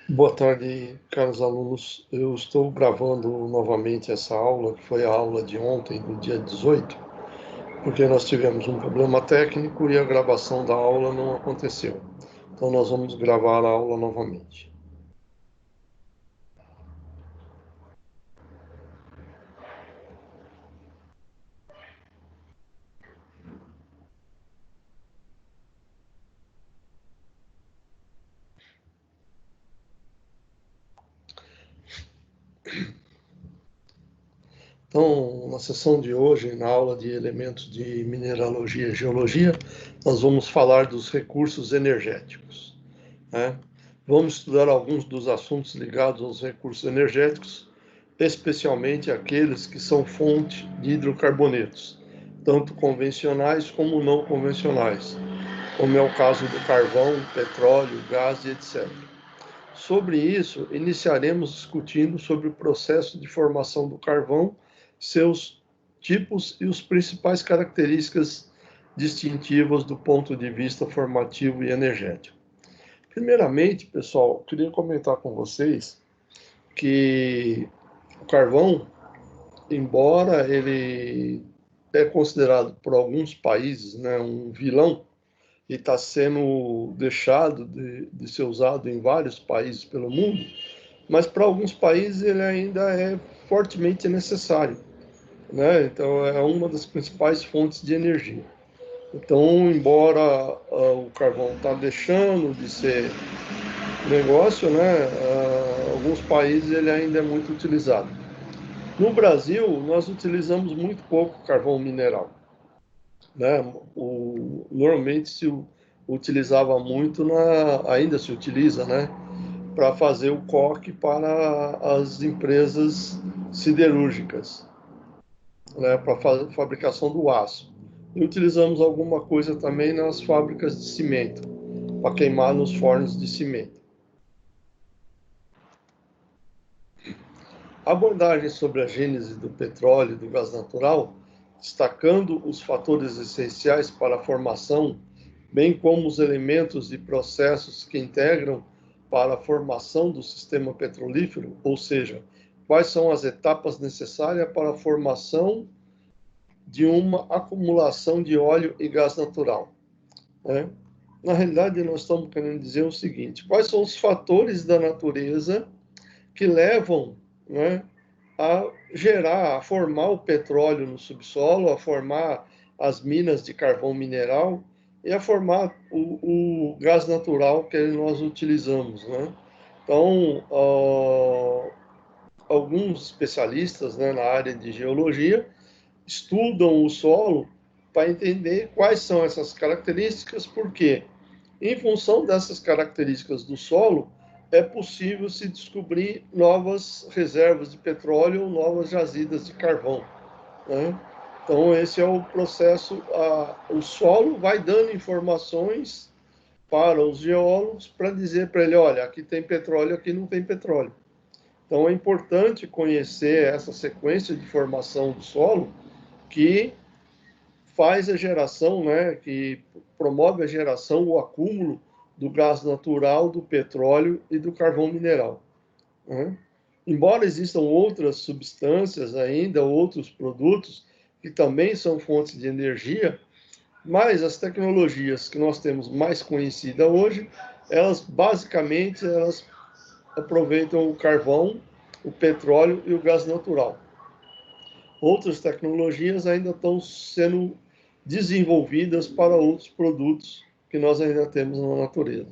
Boa tarde, caros alunos. Eu estou gravando novamente essa aula, que foi a aula de ontem, do dia 18, porque nós tivemos um problema técnico e a gravação da aula não aconteceu. Então, nós vamos gravar a aula novamente. Então, na sessão de hoje, na aula de elementos de mineralogia e geologia, nós vamos falar dos recursos energéticos, né? Vamos estudar alguns dos assuntos ligados aos recursos energéticos, especialmente aqueles que são fonte de hidrocarbonetos, tanto convencionais como não convencionais, como é o caso do carvão, petróleo, gás e etc. Sobre isso, iniciaremos discutindo sobre o processo de formação do carvão, seus tipos e as principais características distintivas do ponto de vista formativo e energético. Primeiramente, pessoal, queria comentar com vocês que o carvão, embora ele é considerado por alguns países, né, um vilão, e está sendo deixado de ser usado em vários países pelo mundo, mas para alguns países ele ainda é fortemente necessário, né? Então é uma das principais fontes de energia. Então, embora o carvão está deixando de ser negócio, né, alguns países ele ainda é muito utilizado. No Brasil, nós utilizamos muito pouco carvão mineral, né? Normalmente se utilizava muito, ainda se utiliza, né, para fazer o coque para as empresas siderúrgicas, né, para a fabricação do aço. E utilizamos alguma coisa também nas fábricas de cimento, para queimar nos fornos de cimento. Abordagem sobre a gênese do petróleo e do gás natural, destacando os fatores essenciais para a formação, bem como os elementos e processos que integram para a formação do sistema petrolífero, ou seja, quais são as etapas necessárias para a formação de uma acumulação de óleo e gás natural, né? Na realidade, nós estamos querendo dizer o seguinte: quais são os fatores da natureza que levam, né, a gerar, a formar o petróleo no subsolo, a formar as minas de carvão mineral e a formar o gás natural que nós utilizamos, né? Então, alguns especialistas, né, na área de geologia estudam o solo para entender quais são essas características, porque em função dessas características do solo, é possível se descobrir novas reservas de petróleo ou novas jazidas de carvão, né? Então, esse é o processo. O solo vai dando informações para os geólogos para dizer para ele: olha, aqui tem petróleo, aqui não tem petróleo. Então, é importante conhecer essa sequência de formação do solo que faz a geração, né, que promove a geração, o acúmulo do gás natural, do petróleo e do carvão mineral, né? Embora existam outras substâncias ainda, outros produtos que também são fontes de energia, mas as tecnologias que nós temos mais conhecida hoje, elas basicamente aproveitam o carvão, o petróleo e o gás natural. Outras tecnologias ainda estão sendo desenvolvidas para outros produtos que nós ainda temos na natureza.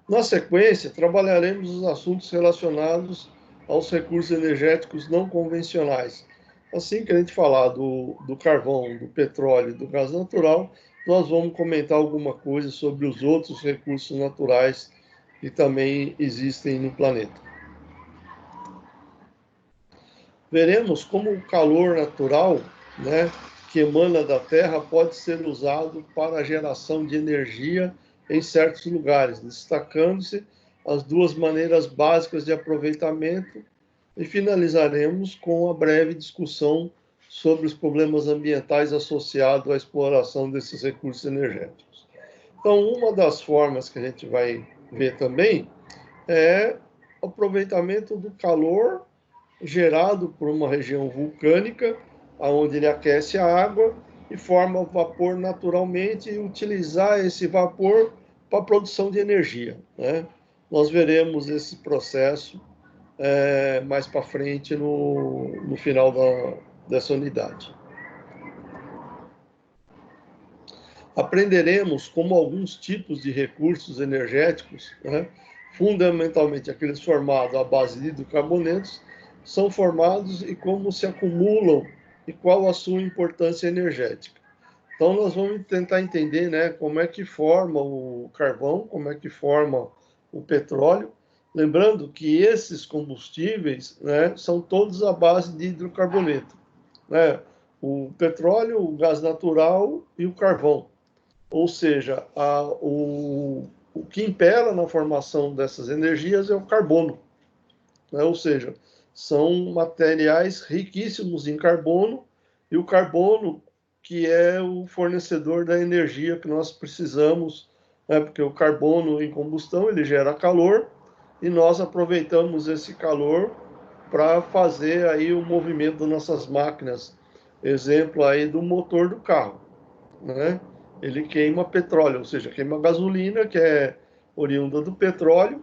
Na sequência, trabalharemos os assuntos relacionados aos recursos energéticos não convencionais. Assim que a gente falar do carvão, do petróleo e do gás natural, nós vamos comentar alguma coisa sobre os outros recursos naturais que também existem no planeta. Veremos como o calor natural, né, que emana da Terra pode ser usado para a geração de energia em certos lugares, destacando-se as duas maneiras básicas de aproveitamento, e finalizaremos com a breve discussão sobre os problemas ambientais associados à exploração desses recursos energéticos. Então, uma das formas que a gente vai ver também é o aproveitamento do calor gerado por uma região vulcânica, onde ele aquece a água e forma vapor naturalmente e utilizar esse vapor para a produção de energia, né? Nós veremos esse processo mais para frente no final dessa unidade. Aprenderemos como alguns tipos de recursos energéticos, né, fundamentalmente aqueles formados à base de hidrocarbonetos, são formados e como se acumulam e qual a sua importância energética. Então, nós vamos tentar entender, né, como é que forma o carvão, como é que forma o petróleo, lembrando que esses combustíveis, né, são todos à base de hidrocarboneto, né, o petróleo, o gás natural e o carvão. Ou seja, o que impera na formação dessas energias é o carbono, né? Ou seja, são materiais riquíssimos em carbono, e o carbono que é o fornecedor da energia que nós precisamos, né? Porque o carbono em combustão ele gera calor e nós aproveitamos esse calor para fazer aí o movimento das nossas máquinas. Exemplo aí do motor do carro, né? Ele queima petróleo, ou seja, queima gasolina, que é oriunda do petróleo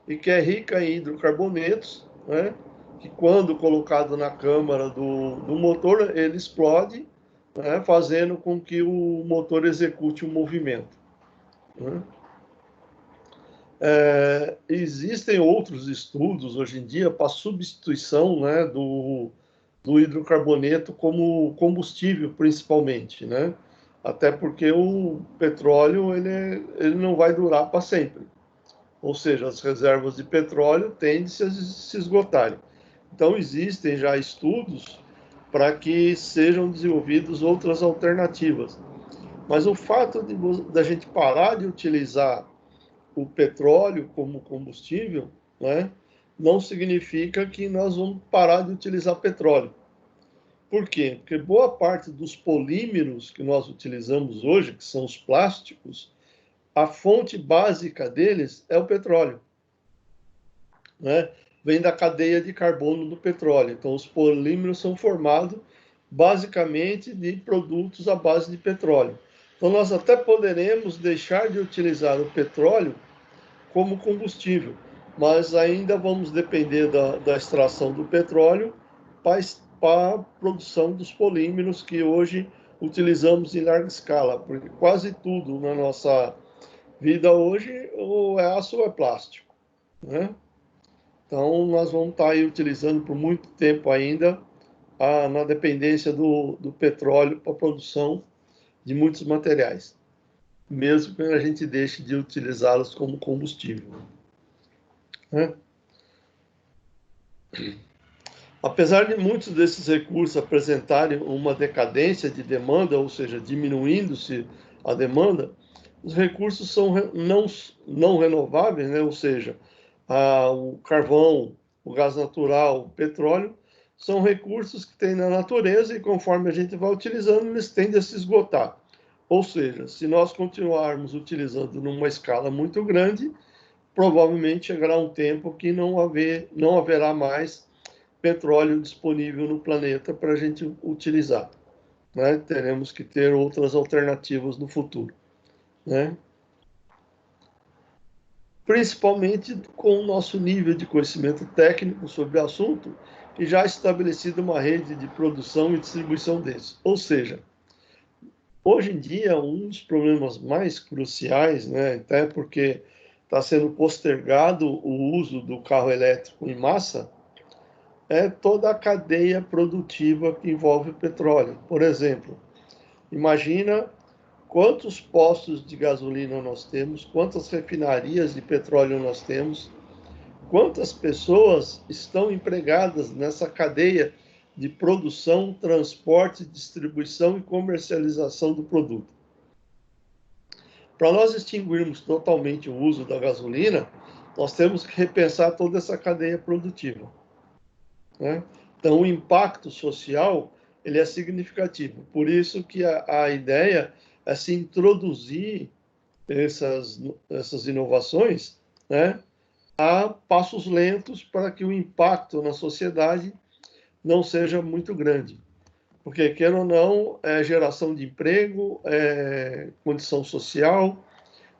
e que é rica em hidrocarbonetos, né? Que quando colocado na câmara do motor, ele explode, né? Fazendo com que o motor execute o movimento, né? Existem outros estudos hoje em dia para substituição, né, do hidrocarboneto como combustível, principalmente, né? Até porque o petróleo ele não vai durar para sempre. Ou seja, as reservas de petróleo tendem a se esgotarem. Então, existem já estudos para que sejam desenvolvidas outras alternativas. Mas o fato da gente parar de utilizar o petróleo como combustível, né, não significa que nós vamos parar de utilizar petróleo. Por quê? Porque boa parte dos polímeros que nós utilizamos hoje, que são os plásticos, a fonte básica deles é o petróleo, né? Vem da cadeia de carbono do petróleo. Então, os polímeros são formados basicamente de produtos à base de petróleo. Então, nós até poderemos deixar de utilizar o petróleo como combustível, mas ainda vamos depender da extração do petróleo para a produção dos polímeros que hoje utilizamos em larga escala, porque quase tudo na nossa vida hoje ou é aço ou é plástico, né? Então, nós vamos estar aí utilizando por muito tempo ainda na dependência do petróleo para a produção de muitos materiais, mesmo que a gente deixe de utilizá-los como combustível, né? Apesar de muitos desses recursos apresentarem uma decadência de demanda, ou seja, diminuindo-se a demanda, os recursos são não renováveis, né? Ou seja, o carvão, o gás natural, o petróleo, são recursos que tem na natureza e conforme a gente vai utilizando, eles tendem a se esgotar. Ou seja, se nós continuarmos utilizando numa escala muito grande, provavelmente chegará um tempo que não haverá mais petróleo disponível no planeta para a gente utilizar, né? Teremos que ter outras alternativas no futuro, né? Principalmente com o nosso nível de conhecimento técnico sobre o assunto e já estabelecida uma rede de produção e distribuição desses. Ou seja, hoje em dia, um dos problemas mais cruciais, né, até porque está sendo postergado o uso do carro elétrico em massa, é toda a cadeia produtiva que envolve o petróleo. Por exemplo, imagina quantos postos de gasolina nós temos, quantas refinarias de petróleo nós temos, quantas pessoas estão empregadas nessa cadeia de produção, transporte, distribuição e comercialização do produto. Para nós extinguirmos totalmente o uso da gasolina, nós temos que repensar toda essa cadeia produtiva, né? Então, o impacto social ele é significativo. Por isso que a ideia é se introduzir essas inovações, né, a passos lentos para que o impacto na sociedade não seja muito grande. Porque, quer ou não, é geração de emprego, é condição social.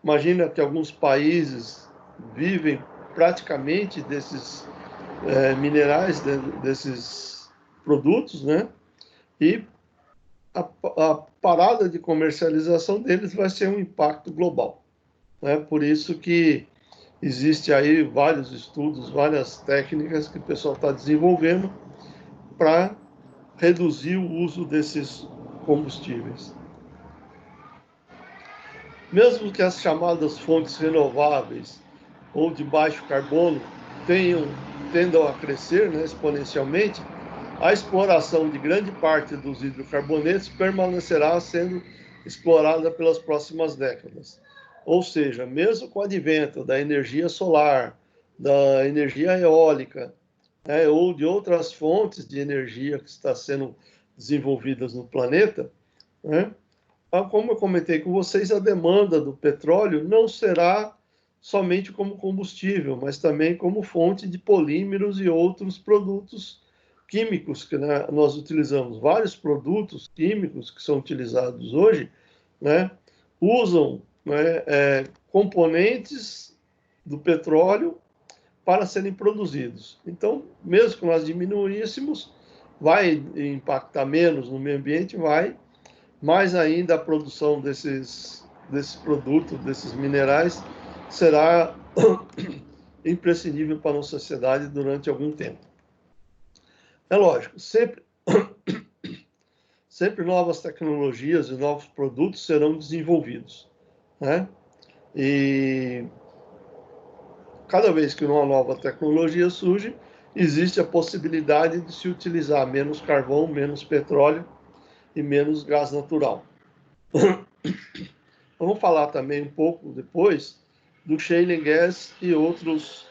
Imagina que alguns países vivem praticamente desses minerais, desses produtos, né? E a parada de comercialização deles vai ser um impacto global. Né? Por isso que existe aí vários estudos, várias técnicas que o pessoal está desenvolvendo para reduzir o uso desses combustíveis. Mesmo que as chamadas fontes renováveis ou de baixo carbono tendam a crescer, né, exponencialmente, a exploração de grande parte dos hidrocarbonetos permanecerá sendo explorada pelas próximas décadas. Ou seja, mesmo com o advento da energia solar, da energia eólica, né, ou de outras fontes de energia que estão sendo desenvolvidas no planeta, né, como eu comentei com vocês, a demanda do petróleo não será somente como combustível, mas também como fonte de polímeros e outros produtos químicos que, né, nós utilizamos. Vários produtos químicos que são utilizados hoje, né, usam, né, componentes do petróleo para serem produzidos. Então, mesmo que nós diminuíssemos, vai impactar menos no meio ambiente, vai, mais ainda a produção desses produtos, desses minerais, será imprescindível para a nossa sociedade durante algum tempo. É lógico, sempre novas tecnologias e novos produtos serão desenvolvidos, né? E cada vez que uma nova tecnologia surge, existe a possibilidade de se utilizar menos carvão, menos petróleo e menos gás natural. Vamos falar também um pouco depois do shale gas e outros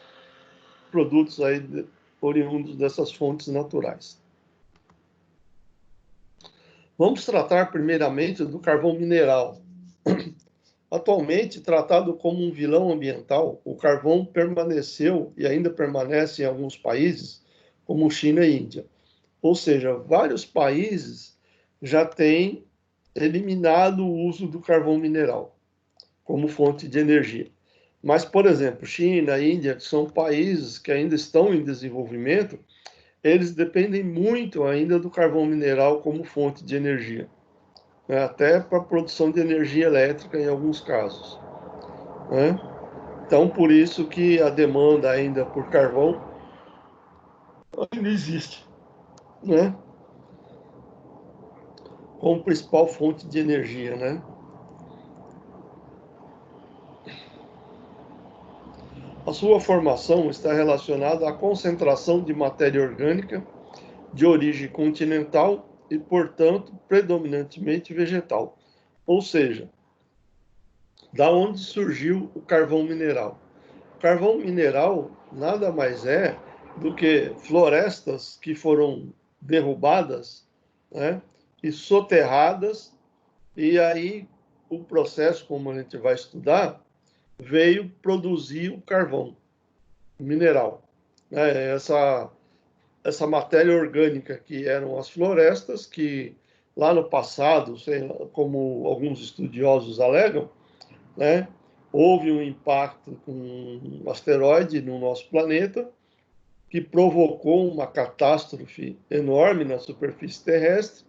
produtos aí oriundos dessas fontes naturais. Vamos tratar primeiramente do carvão mineral. Atualmente, tratado como um vilão ambiental, o carvão permaneceu e ainda permanece em alguns países, como China e Índia. Ou seja, vários países já têm eliminado o uso do carvão mineral como fonte de energia. Mas, por exemplo, China, Índia, que são países que ainda estão em desenvolvimento, eles dependem muito ainda do carvão mineral como fonte de energia, né? Até para a produção de energia elétrica em alguns casos, né? Então, por isso que a demanda ainda por carvão ainda existe, né? Como principal fonte de energia, né? A sua formação está relacionada à concentração de matéria orgânica de origem continental e, portanto, predominantemente vegetal. Ou seja, da onde surgiu o carvão mineral? O carvão mineral nada mais é do que florestas que foram derrubadas, né, e soterradas, e aí o processo, como a gente vai estudar, veio produzir o carvão mineral. Né? Essa matéria orgânica que eram as florestas, que lá no passado, como alguns estudiosos alegam, né, houve um impacto com um asteroide no nosso planeta que provocou uma catástrofe enorme na superfície terrestre,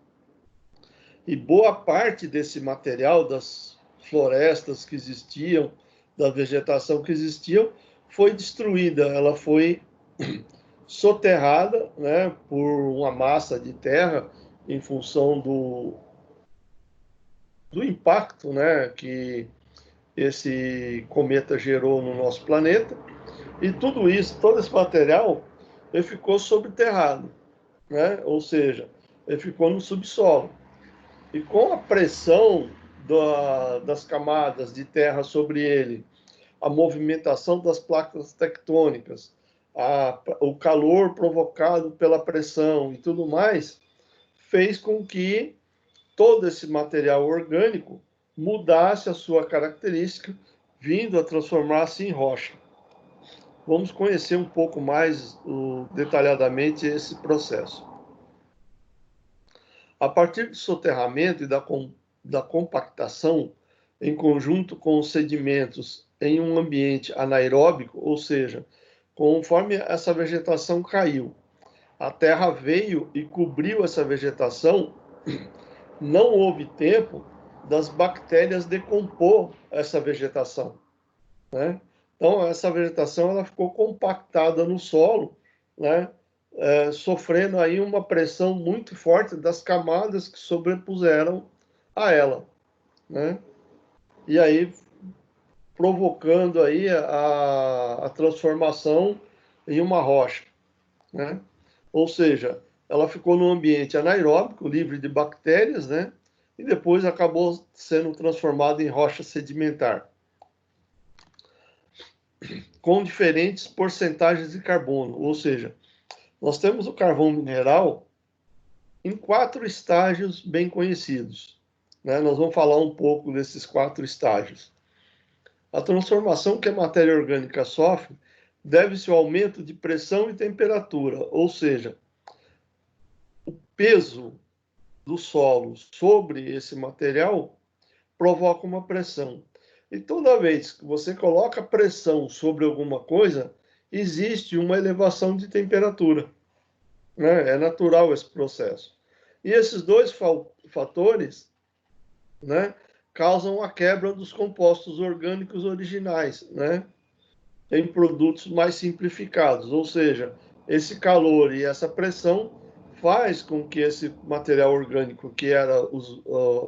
e boa parte desse material das florestas que existiam, da vegetação que existiam, foi destruída, ela foi soterrada, né, por uma massa de terra em função do impacto, né, que esse cometa gerou no nosso planeta. E tudo isso, todo esse material, ele ficou subterrado, né? Ou seja, ele ficou no subsolo. E com a pressão das camadas de terra sobre ele, a movimentação das placas tectônicas, o calor provocado pela pressão e tudo mais, fez com que todo esse material orgânico mudasse a sua característica, vindo a transformar-se em rocha. Vamos conhecer um pouco mais detalhadamente esse processo. A partir do soterramento e da compactação, em conjunto com os sedimentos em um ambiente anaeróbico, ou seja, conforme essa vegetação caiu, a terra veio e cobriu essa vegetação, não houve tempo das bactérias decompor essa vegetação, né? Então, essa vegetação ela ficou compactada no solo, né? Sofrendo aí uma pressão muito forte das camadas que sobrepuseram a ela, né? E aí provocando aí a transformação em uma rocha, né? Ou seja, ela ficou num ambiente anaeróbico, livre de bactérias, né? E depois acabou sendo transformada em rocha sedimentar, com diferentes porcentagens de carbono. Ou seja, nós temos o carvão mineral em 4 estágios bem conhecidos, né? Nós vamos falar um pouco desses 4 estágios. A transformação que a matéria orgânica sofre deve-se ao aumento de pressão e temperatura, ou seja, o peso do solo sobre esse material provoca uma pressão. E toda vez que você coloca pressão sobre alguma coisa, existe uma elevação de temperatura, né? É natural esse processo. E esses dois fatores, né, causam a quebra dos compostos orgânicos originais, né, em produtos mais simplificados. Ou seja, esse calor e essa pressão faz com que esse material orgânico, que era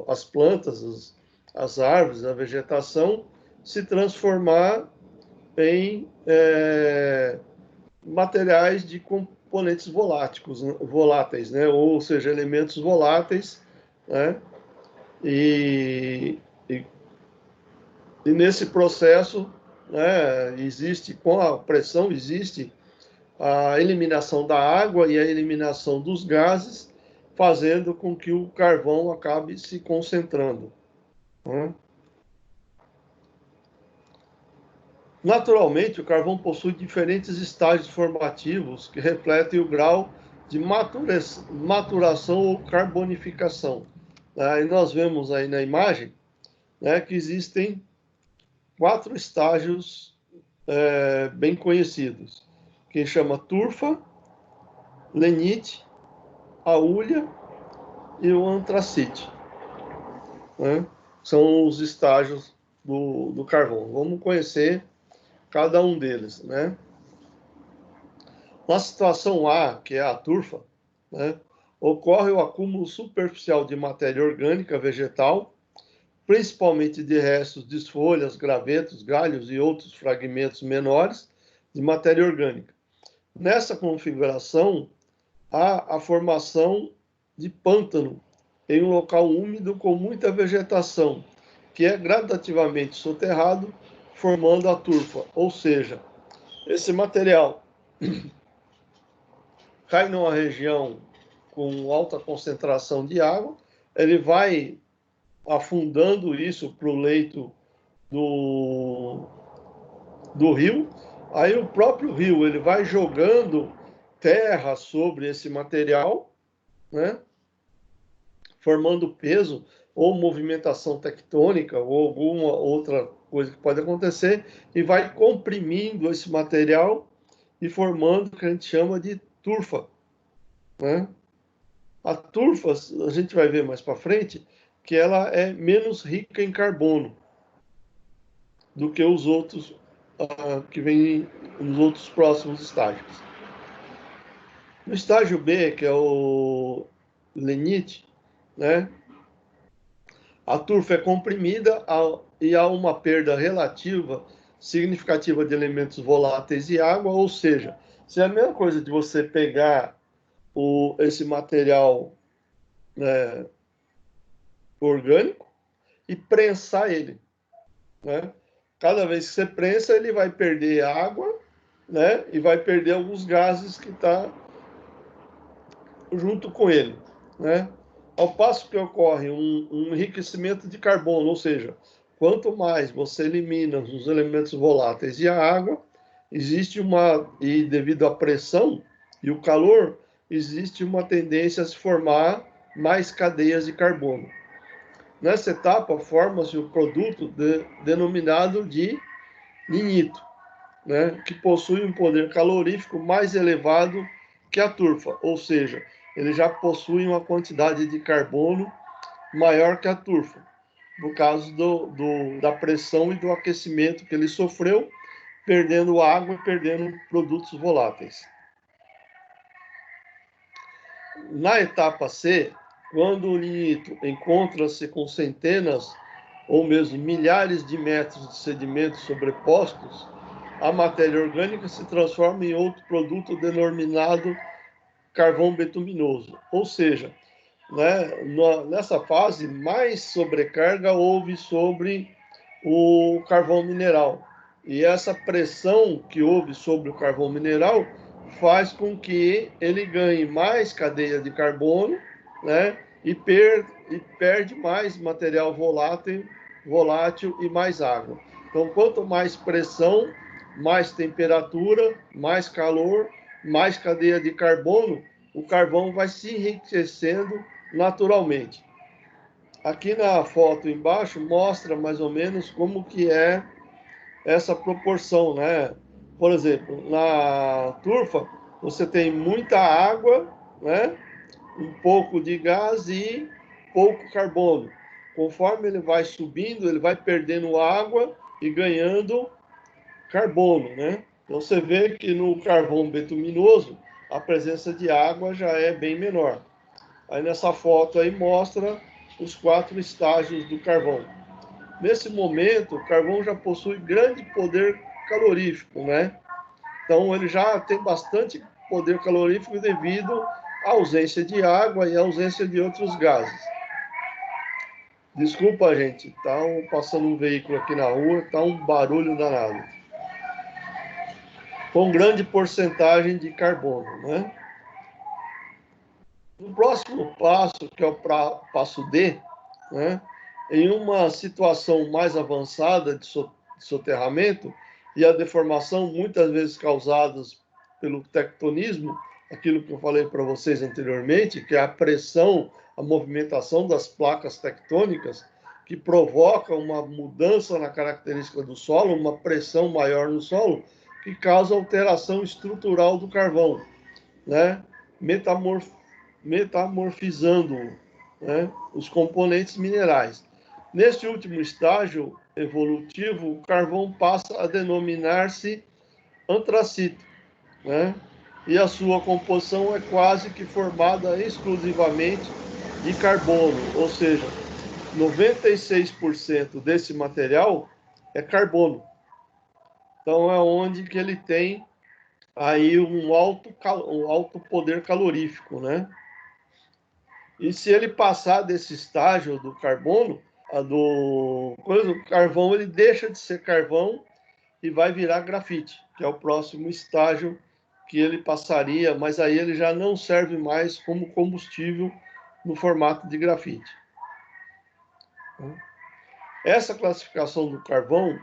as plantas, as árvores, a vegetação, se transformar em materiais de componentes voláteis, né? Ou seja, elementos voláteis, né? E, e, e nesse processo, né, existe, com a pressão, existe a eliminação da água e a eliminação dos gases, fazendo com que o carvão acabe se concentrando, né? Naturalmente, o carvão possui diferentes estágios formativos que refletem o grau de maturação ou carbonificação. Aí nós vemos aí na imagem, né, que existem 4 estágios bem conhecidos, que chama turfa, lenite, aúlia e o antracite, né? São os estágios do carvão. Vamos conhecer cada um deles, né? Na situação A, que é a turfa, né, ocorre o acúmulo superficial de matéria orgânica vegetal, principalmente de restos de folhas, gravetos, galhos e outros fragmentos menores de matéria orgânica. Nessa configuração, há a formação de pântano em um local úmido com muita vegetação, que é gradativamente soterrado, formando a turfa. Ou seja, esse material cai numa região com alta concentração de água, ele vai afundando isso para o leito do rio, aí o próprio rio ele vai jogando terra sobre esse material, né, formando peso ou movimentação tectônica ou alguma outra coisa que pode acontecer e vai comprimindo esse material e formando o que a gente chama de turfa, né? A turfa, a gente vai ver mais para frente, que ela é menos rica em carbono do que os outros que vêm nos outros próximos estágios. No estágio B, que é o lenite, né, a turfa é comprimida e há uma perda relativa significativa de elementos voláteis e água, ou seja, se é a mesma coisa de você pegar esse material, né, orgânico e prensar ele, né? Cada vez que você prensa, ele vai perder água, né? E vai perder alguns gases que está junto com ele, né? Ao passo que ocorre um enriquecimento de carbono, ou seja, quanto mais você elimina os elementos voláteis e a água, e devido à pressão e o calor, existe uma tendência a se formar mais cadeias de carbono. Nessa etapa, forma-se o produto denominado de lignito, né, que possui um poder calorífico mais elevado que a turfa, ou seja, ele já possui uma quantidade de carbono maior que a turfa, no caso da pressão e do aquecimento que ele sofreu, perdendo água e perdendo produtos voláteis. Na etapa C, quando o lignito encontra-se com centenas ou mesmo milhares de metros de sedimentos sobrepostos, a matéria orgânica se transforma em outro produto denominado carvão betuminoso. Ou seja, né, nessa fase, mais sobrecarga houve sobre o carvão mineral. E essa pressão que houve sobre o carvão mineral faz com que ele ganhe mais cadeia de carbono, né, e perde mais material volátil e mais água. Então, quanto mais pressão, mais temperatura, mais calor, mais cadeia de carbono, o carvão vai se enriquecendo naturalmente. Aqui na foto embaixo mostra mais ou menos como que é essa proporção, né? Por exemplo, na turfa você tem muita água, né? Um pouco de gás e pouco carbono. Conforme ele vai subindo, ele vai perdendo água e ganhando carbono, né? Então você vê que no carvão betuminoso a presença de água já é bem menor. Aí nessa foto aí mostra os 4 estágios do carvão. Nesse momento, o carvão já possui grande poder calorífico, né? Então ele já tem bastante poder calorífico devido à ausência de água e à ausência de outros gases. Desculpa, gente, tá passando um veículo aqui na rua, tá um barulho danado. Com grande porcentagem de carbono, né? No próximo passo, que é o passo D, né, em uma situação mais avançada de soterramento e a deformação muitas vezes causadas pelo tectonismo, aquilo que eu falei para vocês anteriormente, que é a pressão, a movimentação das placas tectônicas, que provoca uma mudança na característica do solo, uma pressão maior no solo, que causa alteração estrutural do carvão, né? Metamorfizando, né, os componentes minerais. Neste último estágio evolutivo, o carvão passa a denominar-se antracito, né? E a sua composição é quase que formada exclusivamente de carbono, ou seja, 96% desse material é carbono. Então é onde que ele tem aí um alto poder calorífico, né? E se ele passar desse estágio do carbono, o carvão ele deixa de ser carvão e vai virar grafite, que é o próximo estágio que ele passaria, mas aí ele já não serve mais como combustível no formato de grafite. Essa classificação do carvão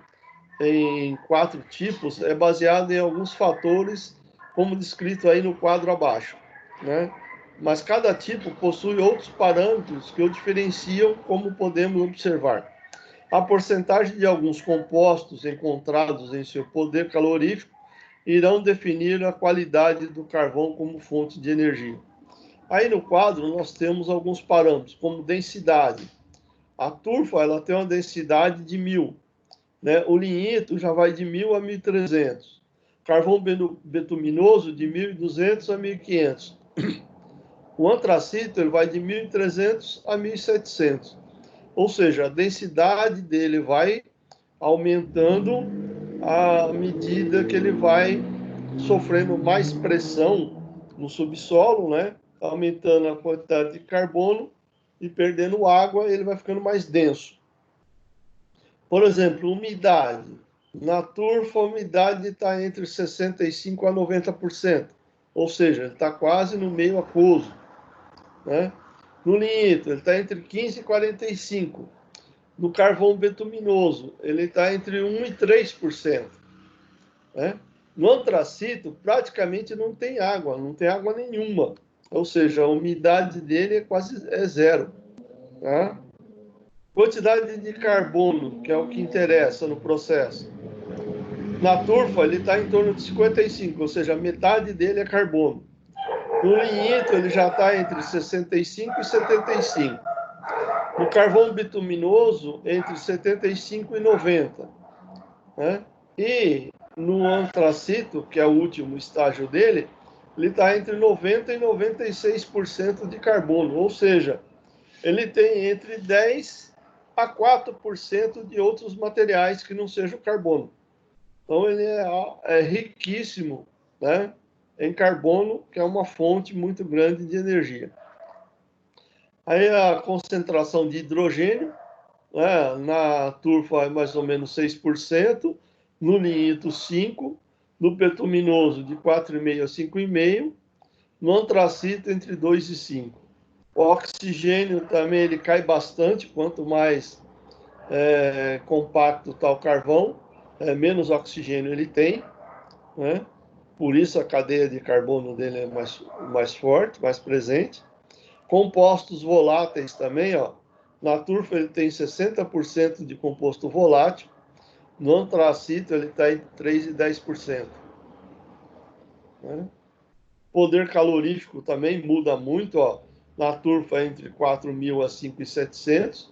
em 4 tipos é baseada em alguns fatores, como descrito aí no quadro abaixo, né? Mas cada tipo possui outros parâmetros que o diferenciam, como podemos observar. A porcentagem de alguns compostos encontrados em seu poder calorífico irão definir a qualidade do carvão como fonte de energia. Aí no quadro nós temos alguns parâmetros, como densidade. A turfa ela tem uma densidade de 1000, né? O lignito já vai de 1000 a 1300. Carvão betuminoso de 1200 a 1500. O antracito ele vai de 1.300 a 1.700. Ou seja, a densidade dele vai aumentando à medida que ele vai sofrendo mais pressão no subsolo, né? Aumentando a quantidade de carbono e perdendo água, ele vai ficando mais denso. Por exemplo, umidade. Na turfa, a umidade está entre 65% a 90%. Ou seja, está quase no meio aquoso, né? No lignito, ele está entre 15 e 45. No carvão betuminoso, ele está entre 1 e 3%. Né? No antracito, praticamente não tem água nenhuma. Ou seja, a umidade dele é zero. Tá? Quantidade de carbono, que é o que interessa no processo. Na turfa, ele está em torno de 55, ou seja, metade dele é carbono. No lignito, ele já está entre 65 e 75. No carvão bituminoso, entre 75 e 90. Né? E no antracito, que é o último estágio dele, ele está entre 90 e 96% de carbono, ou seja, ele tem entre 10 a 4% de outros materiais que não sejam carbono. Então, ele é riquíssimo, né, em carbono, que é uma fonte muito grande de energia. Aí a concentração de hidrogênio, né, na turfa é mais ou menos 6%, no lignito 5%, no betuminoso de 4,5% a 5,5%, no antracito entre 2 e 5%. O oxigênio também ele cai bastante, quanto mais compacto está o carvão, menos oxigênio ele tem, né? Por isso a cadeia de carbono dele é mais forte, mais presente. Compostos voláteis também, ó. Na turfa ele tem 60% de composto volátil, no antracito ele está entre 3 e 10%. Né? Poder calorífico também muda muito, ó. Na turfa entre 4.000 a 5.700,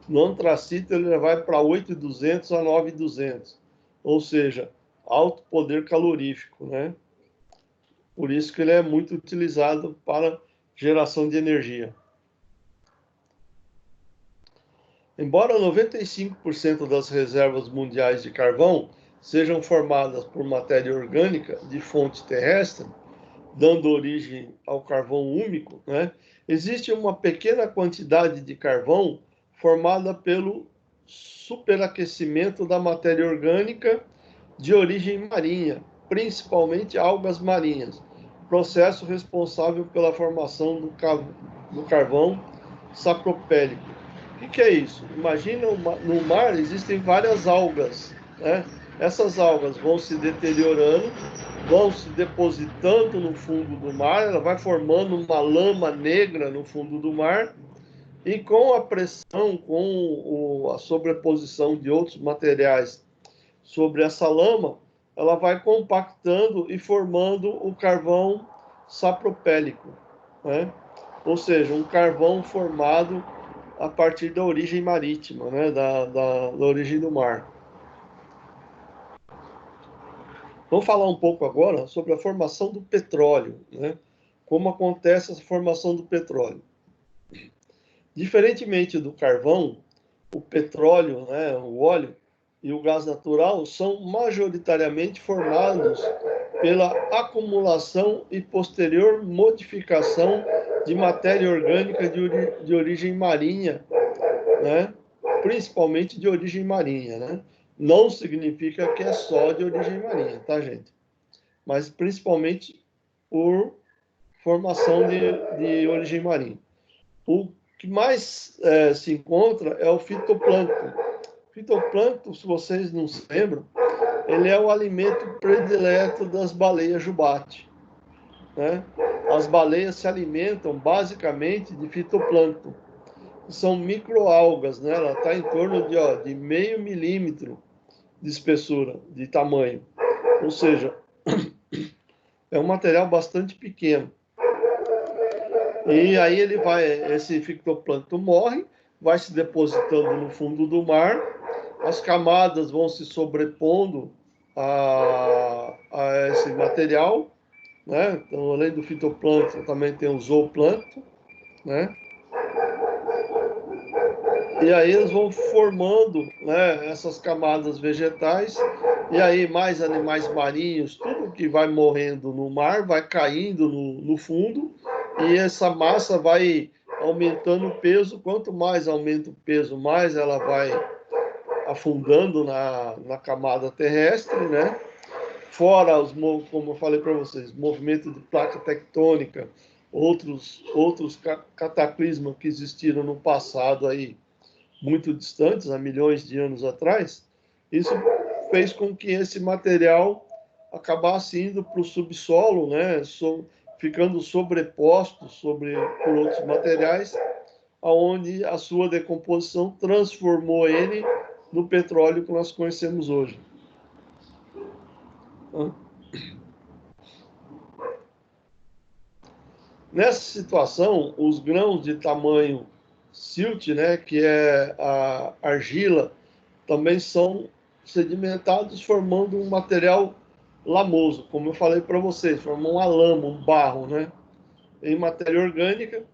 no antracito ele vai para 8.200 a 9.200, ou seja, alto poder calorífico, né? Por isso que ele é muito utilizado para geração de energia. Embora 95% das reservas mundiais de carvão sejam formadas por matéria orgânica de fonte terrestre, dando origem ao carvão úmico, né? Existe uma pequena quantidade de carvão formada pelo superaquecimento da matéria orgânica de origem marinha, principalmente algas marinhas, processo responsável pela formação do carvão sapropélico. O que é isso? Imagina, no mar existem várias algas, né? Essas algas vão se deteriorando, vão se depositando no fundo do mar, ela vai formando uma lama negra no fundo do mar, e com a pressão, com a sobreposição de outros materiais sobre essa lama, ela vai compactando e formando o carvão sapropélico, né? Ou seja, um carvão formado a partir da origem marítima, né? da origem do mar. Vamos falar um pouco agora sobre a formação do petróleo, né? Como acontece essa formação do petróleo. Diferentemente do carvão, o petróleo, né, o óleo e o gás natural são majoritariamente formados pela acumulação e posterior modificação de matéria orgânica de origem marinha, né? Principalmente de origem marinha, né? Não significa que é só de origem marinha, tá, gente? Mas principalmente por formação de origem marinha. O que mais se encontra é o fitoplâncton. O fitoplâncton, se vocês não se lembram, ele é o alimento predileto das baleias jubarte, né? As baleias se alimentam basicamente de fitoplâncton. São microalgas, né? Ela está em torno de meio milímetro de espessura, de tamanho. Ou seja, é um material bastante pequeno. E aí esse fitoplâncton morre, vai se depositando no fundo do mar, as camadas vão se sobrepondo a esse material, né? Então, além do fitoplâncton, também tem o zooplâncton, né? E aí eles vão formando, né, essas camadas vegetais, e aí mais animais marinhos, tudo que vai morrendo no mar, vai caindo no fundo, e essa massa vai aumentando o peso. Quanto mais aumenta o peso, mais ela vai afundando na camada terrestre, né? Fora como eu falei para vocês, movimento de placa tectônica, outros cataclismos que existiram no passado aí, muito distantes, há milhões de anos atrás, isso fez com que esse material acabasse indo para o subsolo, né, ficando sobreposto por outros materiais, aonde a sua decomposição transformou ele no petróleo que nós conhecemos hoje. Nessa situação, os grãos de tamanho silt, né, que é a argila, também são sedimentados, formando um material lamoso, como eu falei para vocês, formam uma lama, um barro, né, em matéria orgânica,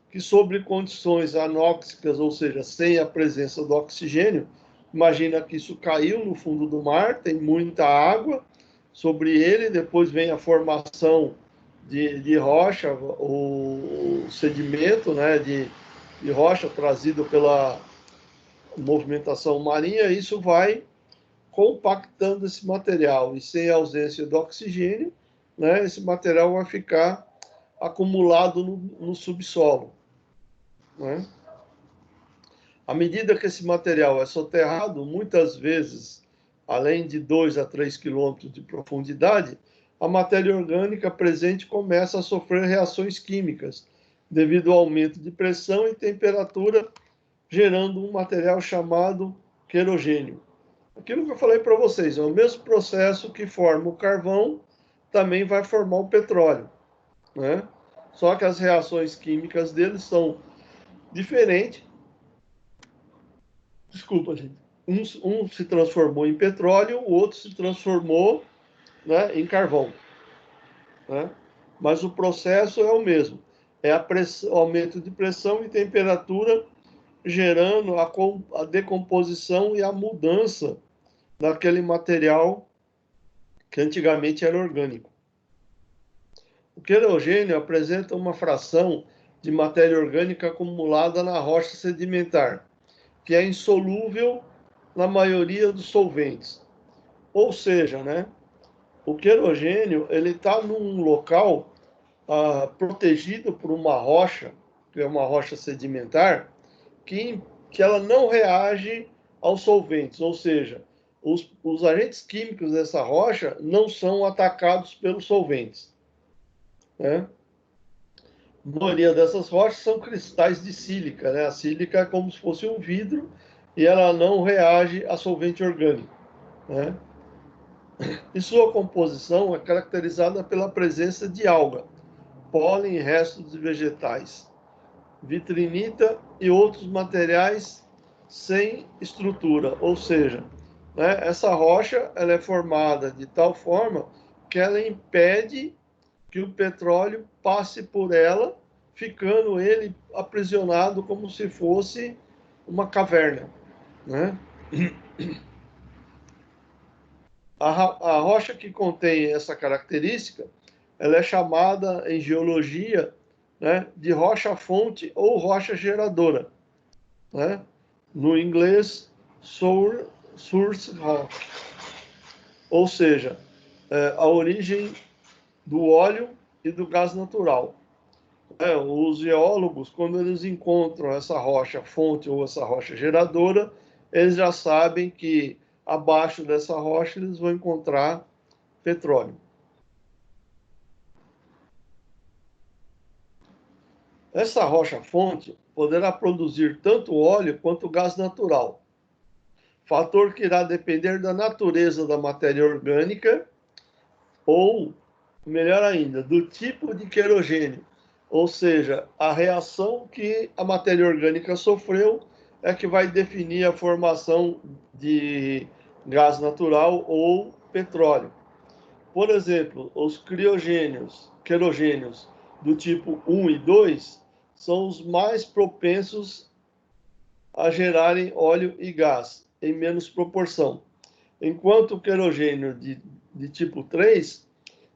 que sobre condições anóxicas, ou seja, sem a presença do oxigênio, imagina que isso caiu no fundo do mar, tem muita água sobre ele, depois vem a formação de rocha, o sedimento, né, de rocha trazido pela movimentação marinha, isso vai compactando esse material, e sem a ausência do oxigênio, né, esse material vai ficar acumulado no subsolo. Né? À medida que esse material é soterrado, muitas vezes, além de 2 a 3 quilômetros de profundidade, a matéria orgânica presente começa a sofrer reações químicas, devido ao aumento de pressão e temperatura, gerando um material chamado querogênio. Aquilo que eu falei para vocês, é o mesmo processo que forma o carvão, também vai formar o petróleo. Né? Só que as reações químicas deles são diferentes. Desculpa, gente. Um se transformou em petróleo, o outro se transformou, né, em carvão. Né? Mas o processo é o mesmo. É o aumento de pressão e temperatura gerando a decomposição e a mudança daquele material que antigamente era orgânico. O querogênio apresenta uma fração de matéria orgânica acumulada na rocha sedimentar, que é insolúvel na maioria dos solventes. Ou seja, né, o querogênio ele está num local protegido por uma rocha, que é uma rocha sedimentar, que ela não reage aos solventes, ou seja, os agentes químicos dessa rocha não são atacados pelos solventes. Né? A maioria dessas rochas são cristais de sílica. Né? A sílica é como se fosse um vidro e ela não reage a solvente orgânico. Né? E sua composição é caracterizada pela presença de alga, pólen e restos de vegetais, vitrinita e outros materiais sem estrutura, ou seja, né, essa rocha ela é formada de tal forma que ela impede que o petróleo passe por ela, ficando ele aprisionado como se fosse uma caverna. Né? A rocha que contém essa característica, ela é chamada em geologia, né, de rocha-fonte ou rocha geradora. Né? No inglês, source rock. Ou seja, a origem do óleo e do gás natural. Os geólogos, quando eles encontram essa rocha fonte ou essa rocha geradora, eles já sabem que abaixo dessa rocha eles vão encontrar petróleo. Essa rocha fonte poderá produzir tanto óleo quanto gás natural, fator que irá depender da natureza da matéria orgânica ou, melhor ainda, do tipo de querogênio, ou seja, a reação que a matéria orgânica sofreu é que vai definir a formação de gás natural ou petróleo. Por exemplo, os querogênios do tipo 1 e 2 são os mais propensos a gerarem óleo e gás em menos proporção, enquanto o querogênio de tipo 3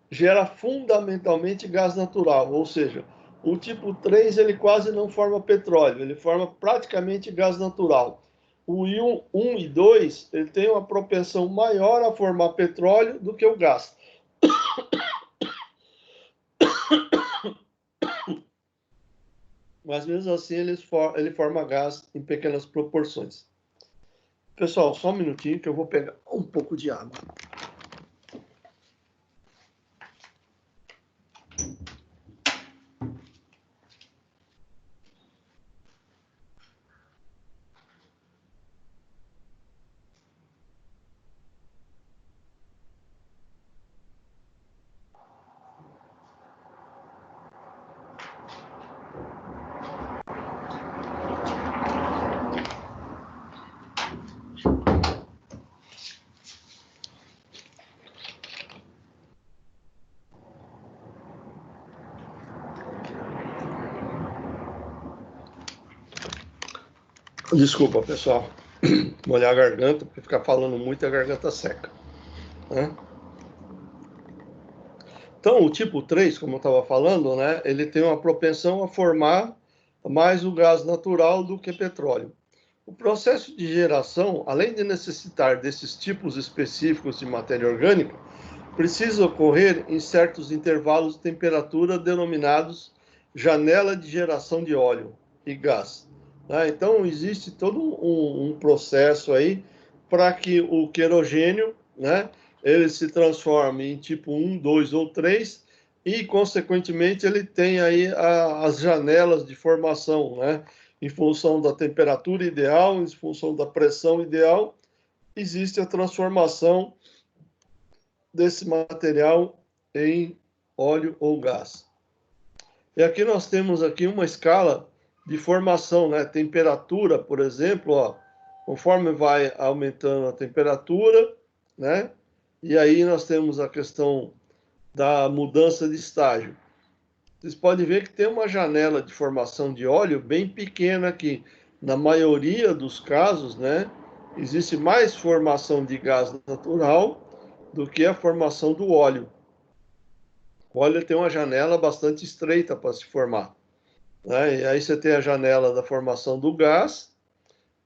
gera fundamentalmente gás natural, ou seja, o tipo 3 ele quase não forma petróleo, ele forma praticamente gás natural. O 1 e 2 ele tem uma propensão maior a formar petróleo do que o gás. mas mesmo assim ele forma gás em pequenas proporções. Pessoal, só um minutinho que eu vou pegar um pouco de água. Desculpa, pessoal, molhar a garganta, porque ficar falando muito a garganta seca, né? Então, o tipo 3, como eu estava falando, né, ele tem uma propensão a formar mais o gás natural do que petróleo. O processo de geração, além de necessitar desses tipos específicos de matéria orgânica, precisa ocorrer em certos intervalos de temperatura denominados janela de geração de óleo e gás. Então, existe todo um processo aí para que o querogênio, né, ele se transforme em tipo 1, 2 ou 3 e, consequentemente, ele tem aí as janelas de formação, né, em função da temperatura ideal, em função da pressão ideal, existe a transformação desse material em óleo ou gás. E aqui nós temos aqui uma escala de formação, né? Temperatura, por exemplo, ó, conforme vai aumentando a temperatura, né? E aí nós temos a questão da mudança de estágio. Vocês podem ver que tem uma janela de formação de óleo bem pequena aqui. Na maioria dos casos, né? Existe mais formação de gás natural do que a formação do óleo. O óleo tem uma janela bastante estreita para se formar, né? E aí você tem a janela da formação do gás,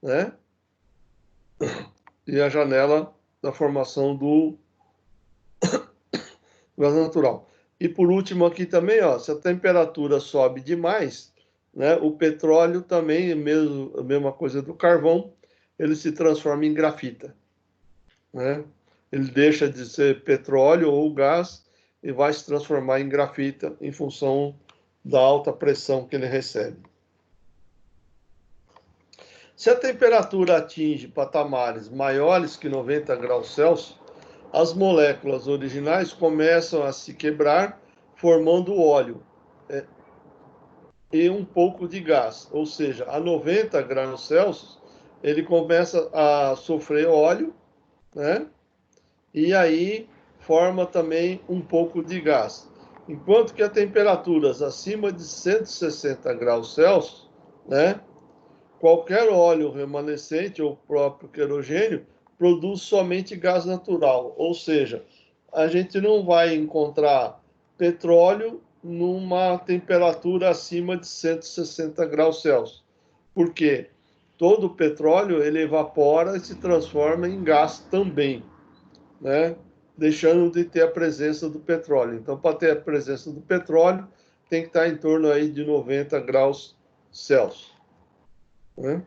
né? E a janela da formação do gás natural. E por último aqui também, ó, se a temperatura sobe demais, né? O petróleo também, mesmo a mesma coisa do carvão, ele se transforma em grafita, né? Ele deixa de ser petróleo ou gás e vai se transformar em grafita em função da alta pressão que ele recebe. Se a temperatura atinge patamares maiores que 90 graus Celsius, as moléculas originais começam a se quebrar, formando óleo e um pouco de gás. Ou seja, a 90 graus Celsius, ele começa a sofrer óleo, né? E aí forma também um pouco de gás. Enquanto que a temperaturas acima de 160 graus Celsius, né, qualquer óleo remanescente ou próprio querogênio produz somente gás natural, ou seja, a gente não vai encontrar petróleo numa temperatura acima de 160 graus Celsius. Por quê? Todo o petróleo ele evapora e se transforma em gás também, né? Deixando de ter a presença do petróleo. Então, para ter a presença do petróleo, tem que estar em torno aí de 90 graus Celsius, né?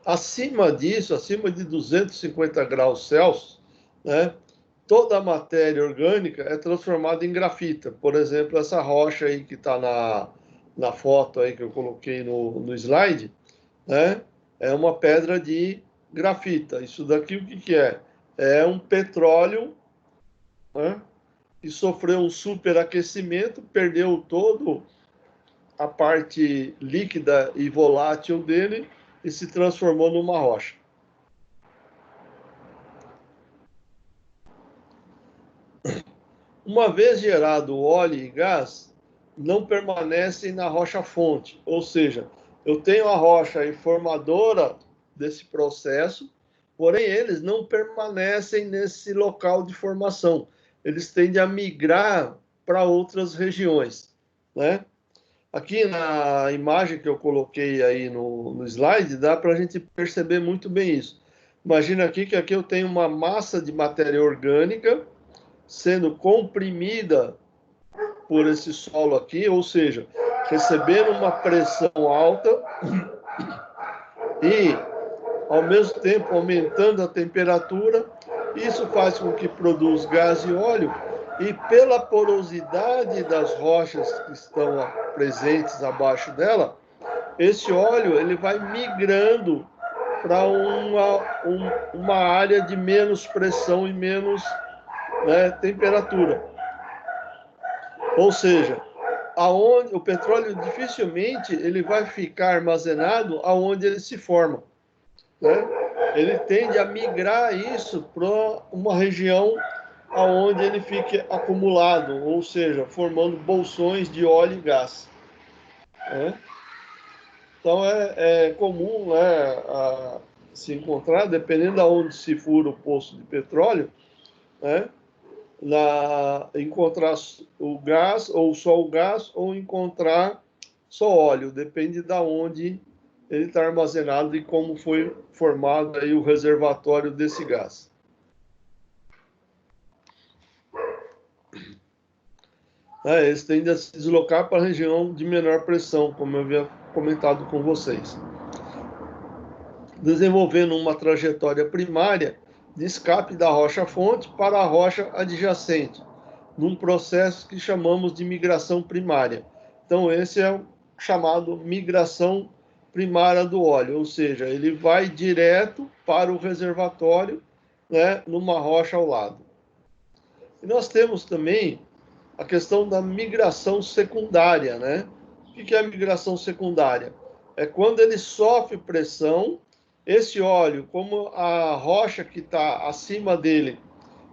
Acima disso, acima de 250 graus Celsius, né, toda a matéria orgânica é transformada em grafita. Por exemplo, essa rocha aí que está na foto aí que eu coloquei no slide, né, é uma pedra de grafita. Isso daqui o que, que é? É um petróleo, né, que sofreu um superaquecimento, perdeu todo a parte líquida e volátil dele e se transformou numa rocha. Uma vez gerado óleo e gás, não permanecem na rocha-fonte, ou seja, eu tenho a rocha aí formadora desse processo, porém eles não permanecem nesse local de formação, eles tendem a migrar para outras regiões, né? Aqui na imagem que eu coloquei aí no slide, dá para a gente perceber muito bem isso. Imagina aqui que aqui eu tenho uma massa de matéria orgânica sendo comprimida por esse solo aqui, ou seja, recebendo uma pressão alta e, ao mesmo tempo, aumentando a temperatura. Isso faz com que produza gás e óleo, e pela porosidade das rochas que estão presentes abaixo dela, esse óleo ele vai migrando para uma área de menos pressão e menos, né, temperatura. Ou seja, aonde o petróleo dificilmente ele vai ficar armazenado aonde ele se forma, né? Ele tende a migrar isso para uma região aonde ele fique acumulado, ou seja, formando bolsões de óleo e gás, né? Então é comum, né, se encontrar, dependendo de onde se fura o poço de petróleo, né, encontrar o gás, ou só o gás, ou encontrar só óleo, depende de onde ele está armazenado e como foi formado aí o reservatório desse gás. Eles tendem a se deslocar para a região de menor pressão, como eu havia comentado com vocês, desenvolvendo uma trajetória primária de escape da rocha-fonte para a rocha adjacente, num processo que chamamos de migração primária. Então, esse é o chamado migração primária do óleo, ou seja, ele vai direto para o reservatório, né, numa rocha ao lado. E nós temos também a questão da migração secundária, né? O que é a migração secundária? É quando ele sofre pressão, esse óleo, como a rocha que está acima dele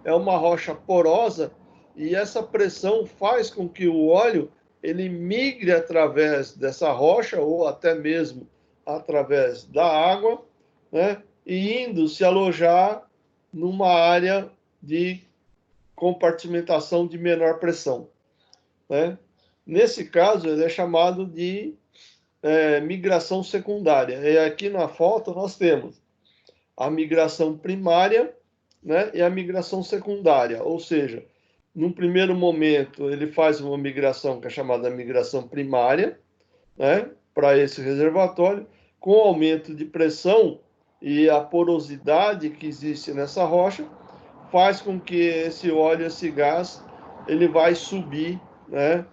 é uma rocha porosa, e essa pressão faz com que o óleo ele migre através dessa rocha, ou até mesmo através da água, né? E indo se alojar numa área de compartimentação de menor pressão, né? Nesse caso, ele é chamado de migração secundária. E aqui na foto nós temos a migração primária, né, e a migração secundária. Ou seja, num primeiro momento, ele faz uma migração que é chamada migração primária, né, para esse reservatório, com o aumento de pressão e a porosidade que existe nessa rocha, faz com que esse óleo, esse gás, ele vai subir, né,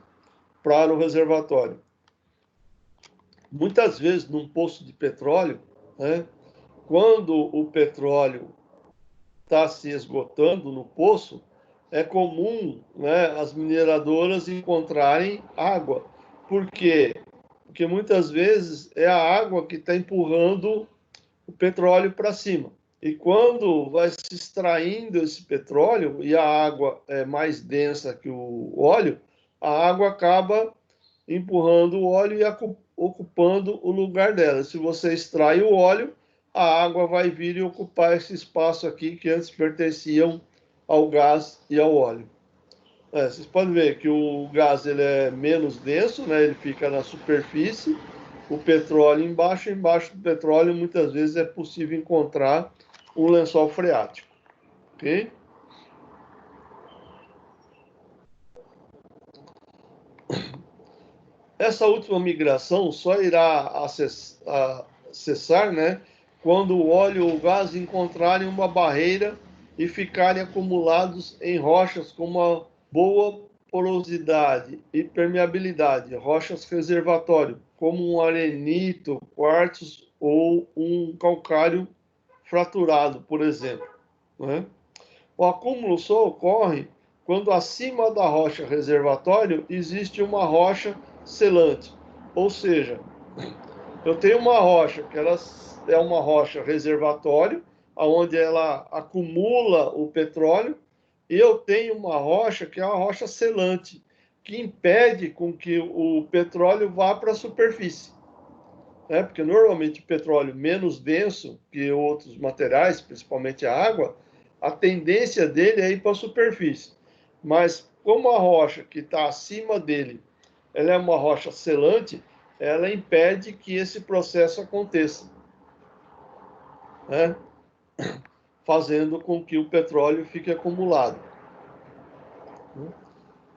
para o reservatório. Muitas vezes, num poço de petróleo, né, quando o petróleo está se esgotando no poço, é comum, né, as mineradoras encontrarem água. Por quê? Porque muitas vezes é a água que está empurrando o petróleo para cima. E quando vai se extraindo esse petróleo e a água é mais densa que o óleo, a água acaba empurrando o óleo e ocupando o lugar dela. Se você extrai o óleo, a água vai vir e ocupar esse espaço aqui que antes pertenciam ao gás e ao óleo. Vocês podem ver que o gás ele é menos denso, né? Ele fica na superfície, o petróleo embaixo do petróleo muitas vezes é possível encontrar um lençol freático, ok? Essa última migração só irá cessar, né, quando o óleo ou o gás encontrarem uma barreira e ficarem acumulados em rochas com uma boa porosidade e permeabilidade, rochas reservatório, como um arenito, quartzo ou um calcário fraturado, por exemplo, né? O acúmulo só ocorre quando acima da rocha reservatório existe uma rocha selante. Ou seja, eu tenho uma rocha que ela é uma rocha reservatório, onde ela acumula o petróleo, e eu tenho uma rocha que é uma rocha selante, que impede com que o petróleo vá para a superfície. Né? Porque normalmente o petróleo menos denso que outros materiais, principalmente a água, a tendência dele é ir para a superfície. Mas como a rocha que está acima dele, ela é uma rocha selante, ela impede que esse processo aconteça, né? Fazendo com que o petróleo fique acumulado.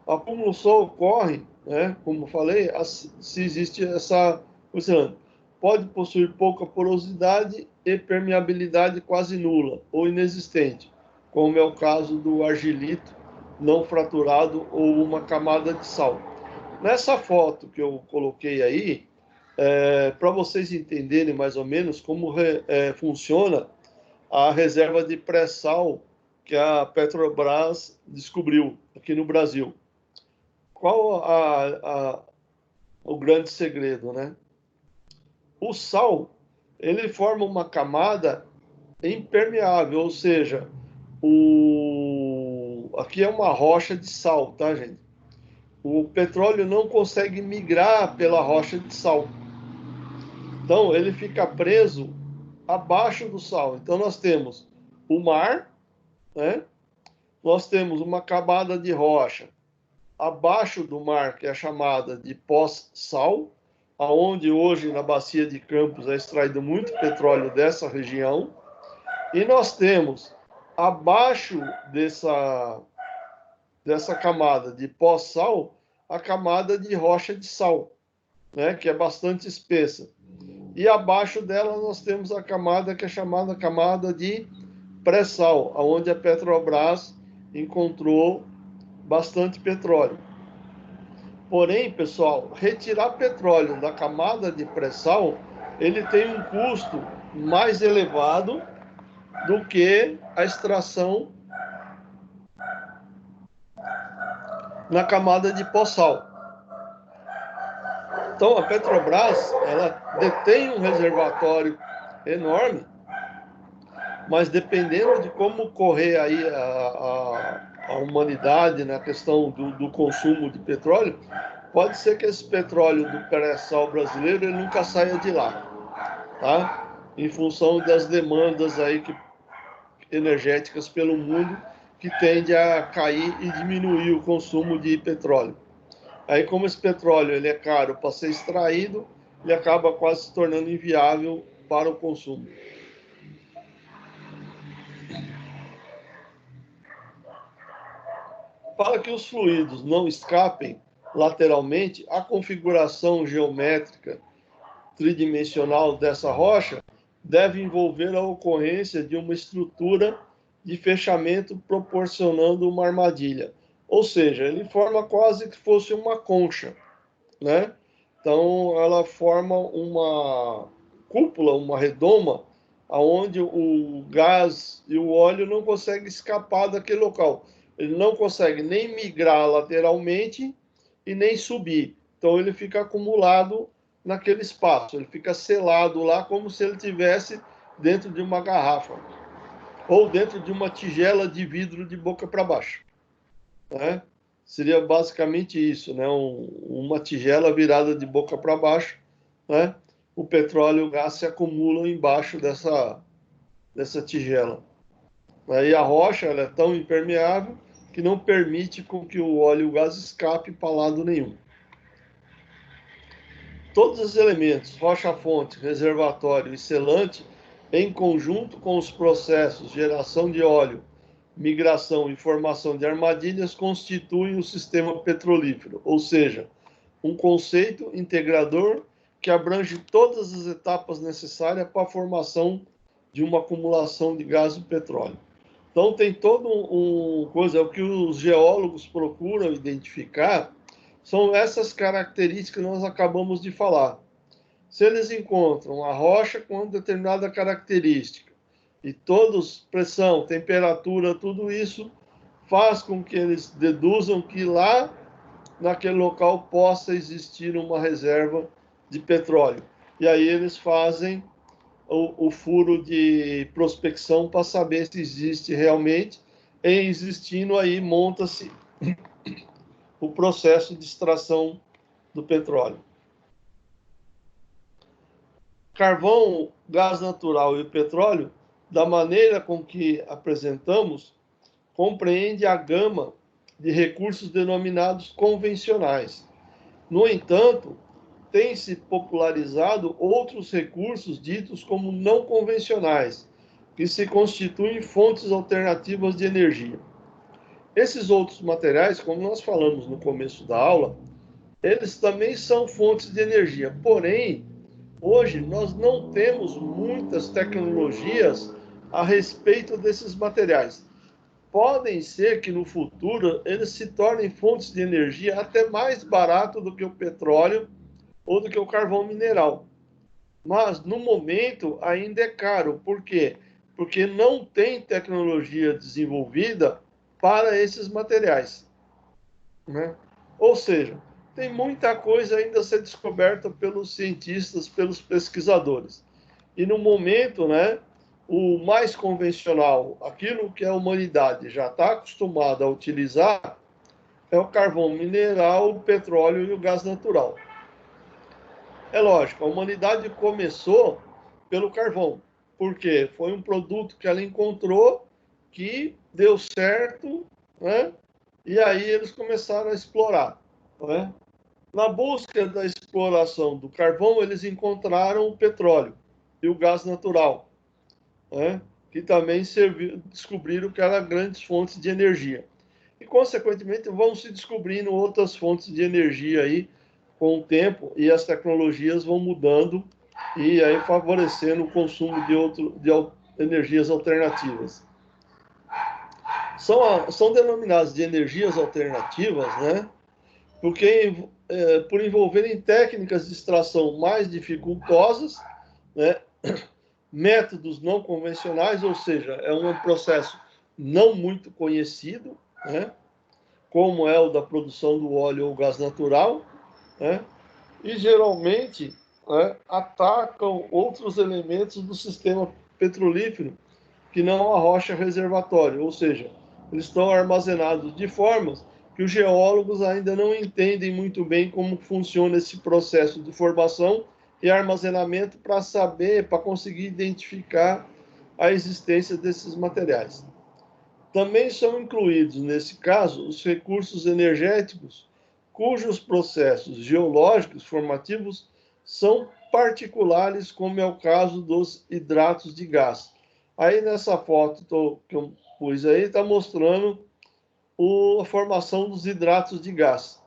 O acúmulo só ocorre, né, como falei, se existe essa... Pode possuir pouca porosidade e permeabilidade quase nula ou inexistente, como é o caso do argilito não fraturado ou uma camada de sal. Nessa foto que eu coloquei aí, para vocês entenderem mais ou menos como funciona a reserva de pré-sal que a Petrobras descobriu aqui no Brasil. Qual o grande segredo, né? O sal, ele forma uma camada impermeável, ou seja, aqui é uma rocha de sal, tá, gente? O petróleo não consegue migrar pela rocha de sal. Então, ele fica preso abaixo do sal. Então, nós temos o mar, né? Nós temos uma camada de rocha abaixo do mar, que é chamada de pós-sal, aonde hoje na bacia de Campos é extraído muito petróleo dessa região. E nós temos abaixo dessa camada de pós-sal a camada de rocha de sal, né, que é bastante espessa. E abaixo dela nós temos a camada que é chamada camada de pré-sal, onde a Petrobras encontrou bastante petróleo. Porém, pessoal, retirar petróleo da camada de pré-sal, ele tem um custo mais elevado do que a extração na camada de pós-sal. Então, a Petrobras, ela detém um reservatório enorme, mas dependendo de como correr aí a humanidade na questão do consumo de petróleo, pode ser que esse petróleo do pré-sal brasileiro ele nunca saia de lá, tá? Em função das demandas aí energéticas pelo mundo que tende a cair e diminuir o consumo de petróleo. Aí, como esse petróleo ele é caro para ser extraído, ele acaba quase se tornando inviável para o consumo. Para que os fluidos não escapem lateralmente, a configuração geométrica tridimensional dessa rocha deve envolver a ocorrência de uma estrutura de fechamento proporcionando uma armadilha. Ou seja, ele forma quase que fosse uma concha, né? Então, ela forma uma cúpula, uma redoma, aonde o gás e o óleo não conseguem escapar daquele local. Ele não consegue nem migrar lateralmente e nem subir. Então, ele fica acumulado naquele espaço. Ele fica selado lá como se ele tivesse dentro de uma garrafa ou dentro de uma tigela de vidro de boca para baixo, né? Seria basicamente isso, né? Uma tigela virada de boca para baixo, né? O petróleo e o gás se acumulam embaixo dessa tigela. Aí a rocha ela é tão impermeável que não permite com que o óleo e o gás escape para lado nenhum. Todos os elementos, rocha-fonte, reservatório e selante, em conjunto com os processos de geração de óleo, migração e formação de armadilhas, constituem o sistema petrolífero, ou seja, um conceito integrador que abrange todas as etapas necessárias para a formação de uma acumulação de gás e petróleo. Então tem todo coisa, o que os geólogos procuram identificar são essas características que nós acabamos de falar. Se eles encontram a rocha com determinada característica, e todos, pressão, temperatura, tudo isso faz com que eles deduzam que lá naquele local possa existir uma reserva de petróleo. E aí eles fazem o furo de prospecção para saber se existe realmente, e existindo aí monta-se o processo de extração do petróleo. Carvão, gás natural e o petróleo, da maneira com que apresentamos, compreende a gama de recursos denominados convencionais. No entanto, tem-se popularizado outros recursos ditos como não convencionais, que se constituem fontes alternativas de energia. Esses outros materiais, como nós falamos no começo da aula, eles também são fontes de energia. Porém, hoje nós não temos muitas tecnologias a respeito desses materiais. Podem ser que no futuro eles se tornem fontes de energia até mais barato do que o petróleo ou do que o carvão mineral. Mas no momento ainda é caro. Por quê? Porque não tem tecnologia desenvolvida para esses materiais, né? Ou seja, tem muita coisa ainda a ser descoberta pelos cientistas, pelos pesquisadores. E no momento, né, o mais convencional, aquilo que a humanidade já está acostumada a utilizar, é o carvão mineral, o petróleo e o gás natural. É lógico, a humanidade começou pelo carvão, porque foi um produto que ela encontrou que deu certo, né? E aí eles começaram a explorar, né? Na busca da exploração do carvão, eles encontraram o petróleo e o gás natural, né? Que também descobriram que eram grandes fontes de energia. E, consequentemente, vão se descobrindo outras fontes de energia aí com o tempo e as tecnologias vão mudando e aí favorecendo o consumo de energias alternativas. São denominadas de energias alternativas, né? Porque por envolverem técnicas de extração mais dificultosas, né? Métodos não convencionais, ou seja, é um processo não muito conhecido, né? Como é o da produção do óleo ou gás natural, né? E geralmente, né, atacam outros elementos do sistema petrolífero que não a rocha reservatório, ou seja, eles estão armazenados de formas que os geólogos ainda não entendem muito bem como funciona esse processo de formação e armazenamento para saber, para conseguir identificar a existência desses materiais. Também são incluídos, nesse caso, os recursos energéticos cujos processos geológicos formativos são particulares, como é o caso dos hidratos de gás. Aí nessa foto que eu pus aí, está mostrando a formação dos hidratos de gás,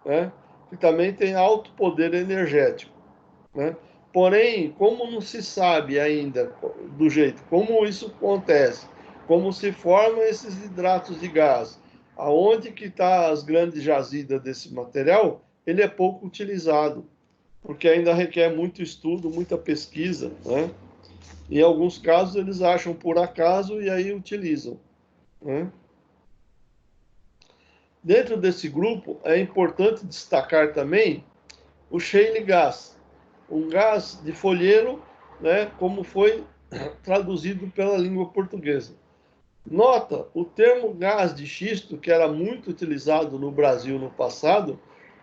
né? Que também tem alto poder energético, né? Porém, como não se sabe ainda do jeito como isso acontece, como se formam esses hidratos de gás, aonde que está as grandes jazidas desse material, ele é pouco utilizado, porque ainda requer muito estudo, muita pesquisa, né? Em alguns casos eles acham por acaso e aí utilizam, né? Dentro desse grupo é importante destacar também o shale gas, um gás de folheiro, né, como foi traduzido pela língua portuguesa. Nota, o termo gás de xisto, que era muito utilizado no Brasil no passado,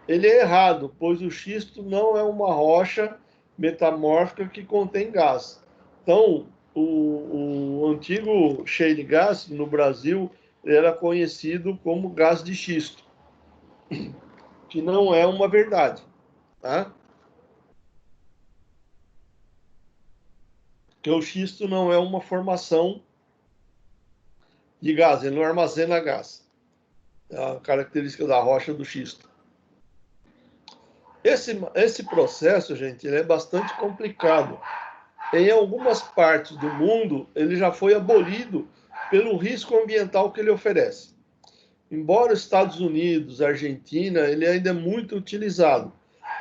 ele é errado, pois o xisto não é uma rocha metamórfica que contém gás. Então, o antigo shale gas no Brasil era conhecido como gás de xisto, que não é uma verdade, tá? Porque o xisto não é uma formação de gás, ele não armazena gás. É a característica da rocha do xisto. Esse processo, gente, ele é bastante complicado. Em algumas partes do mundo, ele já foi abolido pelo risco ambiental que ele oferece. Embora os Estados Unidos, Argentina, ele ainda é muito utilizado.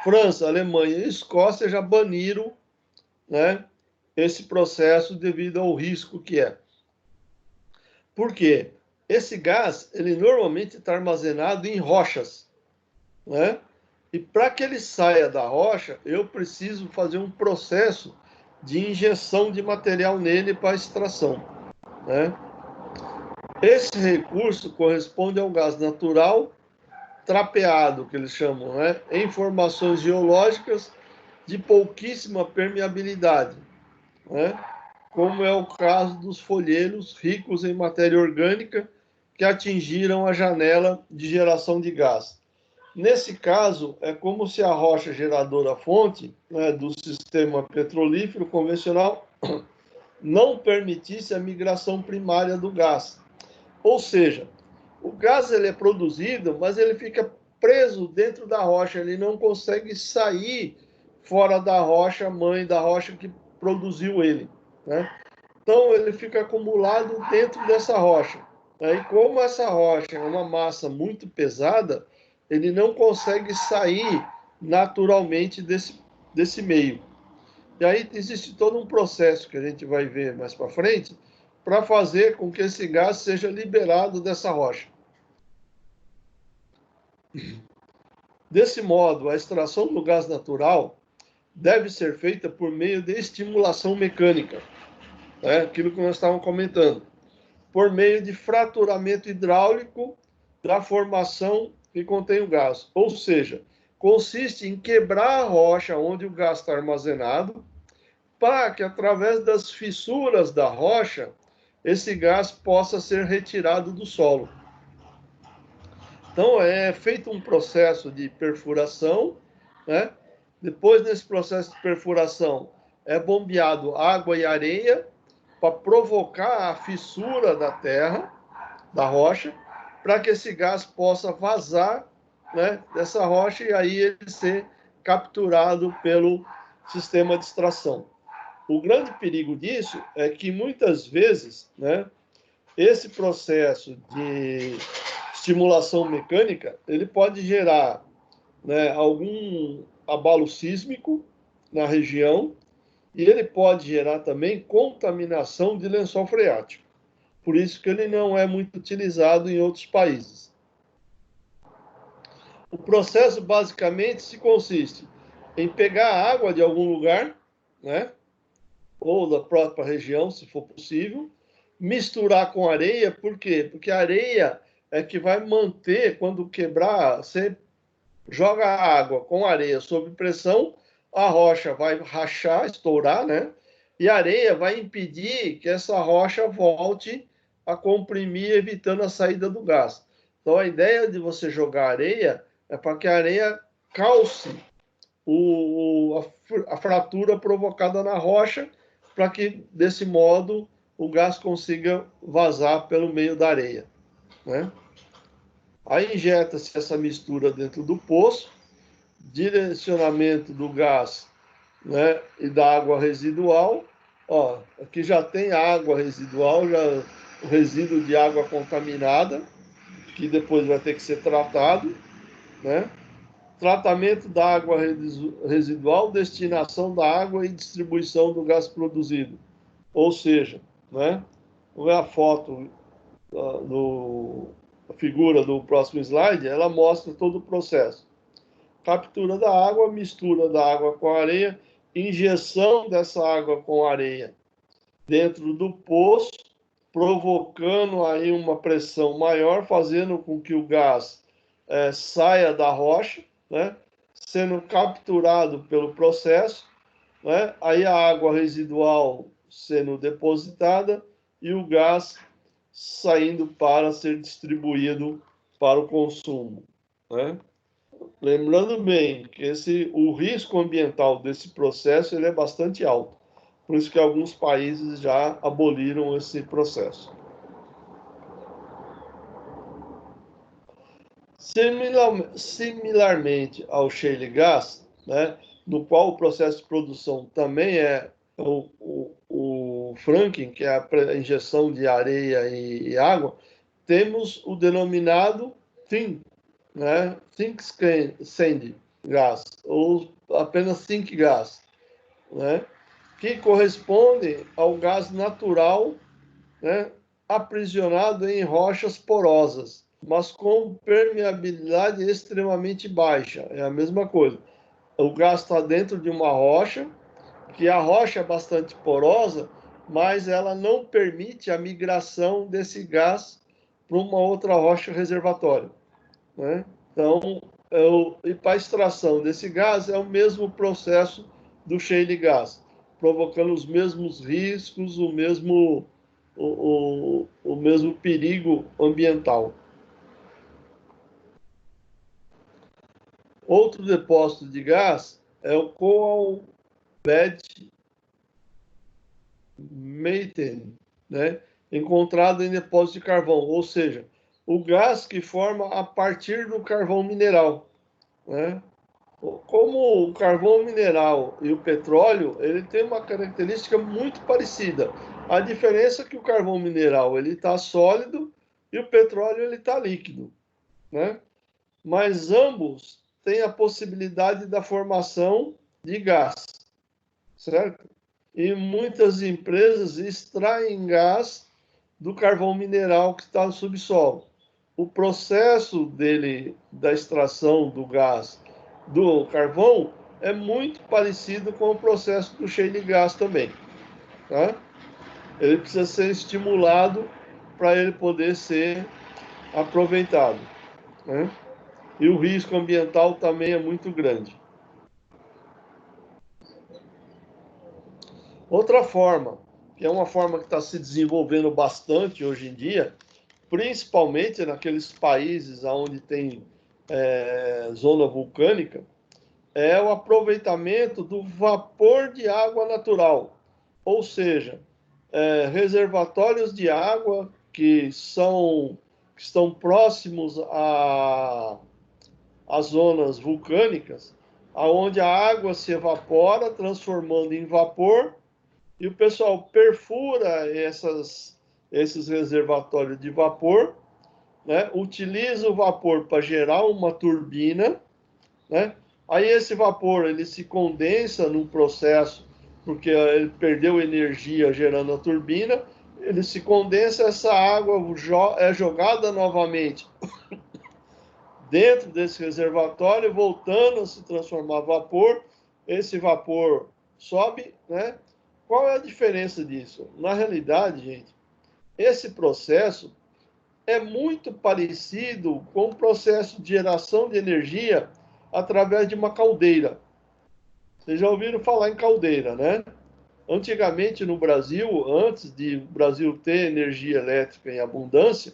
França, Alemanha e Escócia já baniram, né, esse processo devido ao risco que é. Por quê? Esse gás, ele normalmente está armazenado em rochas, né? E para que ele saia da rocha, eu preciso fazer um processo de injeção de material nele para extração, né? Esse recurso corresponde ao gás natural trapeado, que eles chamam, né? Em formações geológicas de pouquíssima permeabilidade, né? Como é o caso dos folheiros ricos em matéria orgânica que atingiram a janela de geração de gás. Nesse caso, é como se a rocha geradora fonte, né, do sistema petrolífero convencional não permitisse a migração primária do gás. Ou seja, O gás ele é produzido, mas ele fica preso dentro da rocha, ele não consegue sair fora da rocha mãe, da rocha que produziu ele, né? Então ele fica acumulado dentro dessa rocha. Aí, como essa rocha é uma massa muito pesada, ele não consegue sair naturalmente desse meio. E aí existe todo um processo que a gente vai ver mais para frente para fazer com que esse gás seja liberado dessa rocha. Desse modo, a extração do gás natural deve ser feita por meio de estimulação mecânica, né? Aquilo que nós estávamos comentando, por meio de fraturamento hidráulico da formação que contém o gás. Ou seja, consiste em quebrar a rocha onde o gás está armazenado, para que, através das fissuras da rocha, esse gás possa ser retirado do solo. Então, é feito um processo de perfuração, né? Depois desse processo de perfuração, é bombeado água e areia para provocar a fissura da terra, da rocha, para que esse gás possa vazar, né, dessa rocha e aí ele ser capturado pelo sistema de extração. O grande perigo disso é que muitas vezes, né, esse processo de estimulação mecânica, ele pode gerar, né, algum abalo sísmico na região e ele pode gerar também contaminação de lençol freático. Por isso que ele não é muito utilizado em outros países. O processo basicamente se consiste em pegar a água de algum lugar, né, ou da própria região, se for possível, misturar com areia, por quê? Porque a areia é que vai manter, quando quebrar, você joga a água com areia sob pressão, a rocha vai rachar, estourar, né? E a areia vai impedir que essa rocha volte a comprimir, evitando a saída do gás. Então, a ideia de você jogar areia é para que a areia calce a fratura provocada na rocha, para que, desse modo, o gás consiga vazar pelo meio da areia, né? Aí injeta-se essa mistura dentro do poço, direcionamento do gás, né, e da água residual. Ó, aqui já tem água residual, já o resíduo de água contaminada, que depois vai ter que ser tratado, né? Tratamento da água residual, destinação da água e distribuição do gás produzido. Ou seja, né, a foto a figura do próximo slide, ela mostra todo o processo. Captura da água, mistura da água com a areia, injeção dessa água com areia dentro do poço, provocando aí uma pressão maior, fazendo com que o gás saia da rocha, né, sendo capturado pelo processo, né, aí a água residual sendo depositada e o gás saindo para ser distribuído para o consumo, né? Lembrando bem que o risco ambiental desse processo ele é bastante alto, por isso que alguns países já aboliram esse processo. Similarmente ao shale gas, né, no qual o processo de produção também é o fracking, que é a injeção de areia e água, temos o denominado THIN, né, Think Sand Gas, ou apenas Think Gas, né, que corresponde ao gás natural, né, aprisionado em rochas porosas, mas com permeabilidade extremamente baixa. É a mesma coisa. O gás está dentro de uma rocha, que a rocha é bastante porosa, mas ela não permite a migração desse gás para uma outra rocha reservatório, né? Então, e para a extração desse gás é o mesmo processo do shale gas, provocando os mesmos riscos, o mesmo perigo ambiental. Outro depósito de gás é o coal bed methane, né? Encontrado em depósito de carvão, ou seja, o gás que forma a partir do carvão mineral, né? Como o carvão mineral e o petróleo, ele tem uma característica muito parecida. A diferença é que o carvão mineral ele está sólido e o petróleo ele está líquido, né? Mas ambos têm a possibilidade da formação de gás, certo? E muitas empresas extraem gás do carvão mineral que está no subsolo. O processo dele, da extração do gás do carvão, é muito parecido com o processo do shale gas também. Tá? Ele precisa ser estimulado para ele poder ser aproveitado. Né? E o risco ambiental também é muito grande. Outra forma, que é uma forma que está se desenvolvendo bastante hoje em dia, principalmente naqueles países onde tem zona vulcânica, é o aproveitamento do vapor de água natural, ou seja, reservatórios de água que estão próximos às zonas vulcânicas, aonde a água se evapora, transformando em vapor, e o pessoal perfura esses reservatórios de vapor, né? Utiliza o vapor para gerar uma turbina, né? Aí esse vapor ele se condensa num processo, porque ele perdeu energia gerando a turbina, ele se condensa, essa água é jogada novamente dentro desse reservatório, voltando a se transformar em vapor, esse vapor sobe, né? Qual é a diferença disso? Na realidade, gente, esse processo é muito parecido com o processo de geração de energia através de uma caldeira. Vocês já ouviram falar em caldeira, né? Antigamente no Brasil, antes de o Brasil ter energia elétrica em abundância,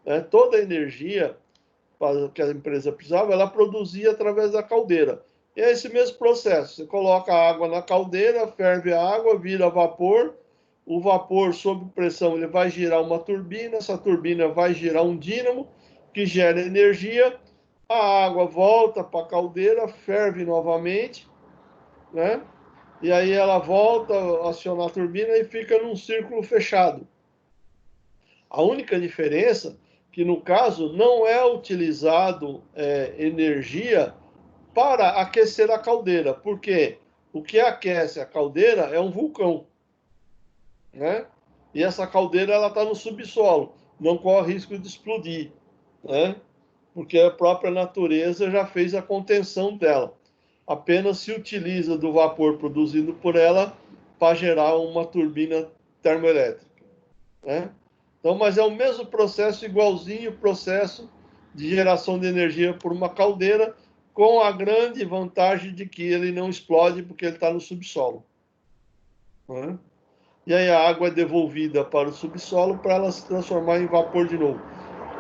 né, toda a energia que a empresa precisava, ela produzia através da caldeira. E é esse mesmo processo. Você coloca a água na caldeira, ferve a água, vira vapor. O vapor, sob pressão, ele vai girar uma turbina. Essa turbina vai girar um dínamo que gera energia. A água volta para a caldeira, ferve novamente, né? E aí ela volta a acionar a turbina e fica num círculo fechado. A única diferença que no caso não é utilizado energia para aquecer a caldeira, porque o que aquece a caldeira é um vulcão, né? E essa caldeira ela está no subsolo, não corre risco de explodir, né? Porque a própria natureza já fez a contenção dela. Apenas se utiliza do vapor produzido por ela para gerar uma turbina termoelétrica, né? Então, mas é o mesmo processo, igualzinho o processo de geração de energia por uma caldeira, com a grande vantagem de que ele não explode porque ele está no subsolo, né? E aí a água é devolvida para o subsolo para ela se transformar em vapor de novo.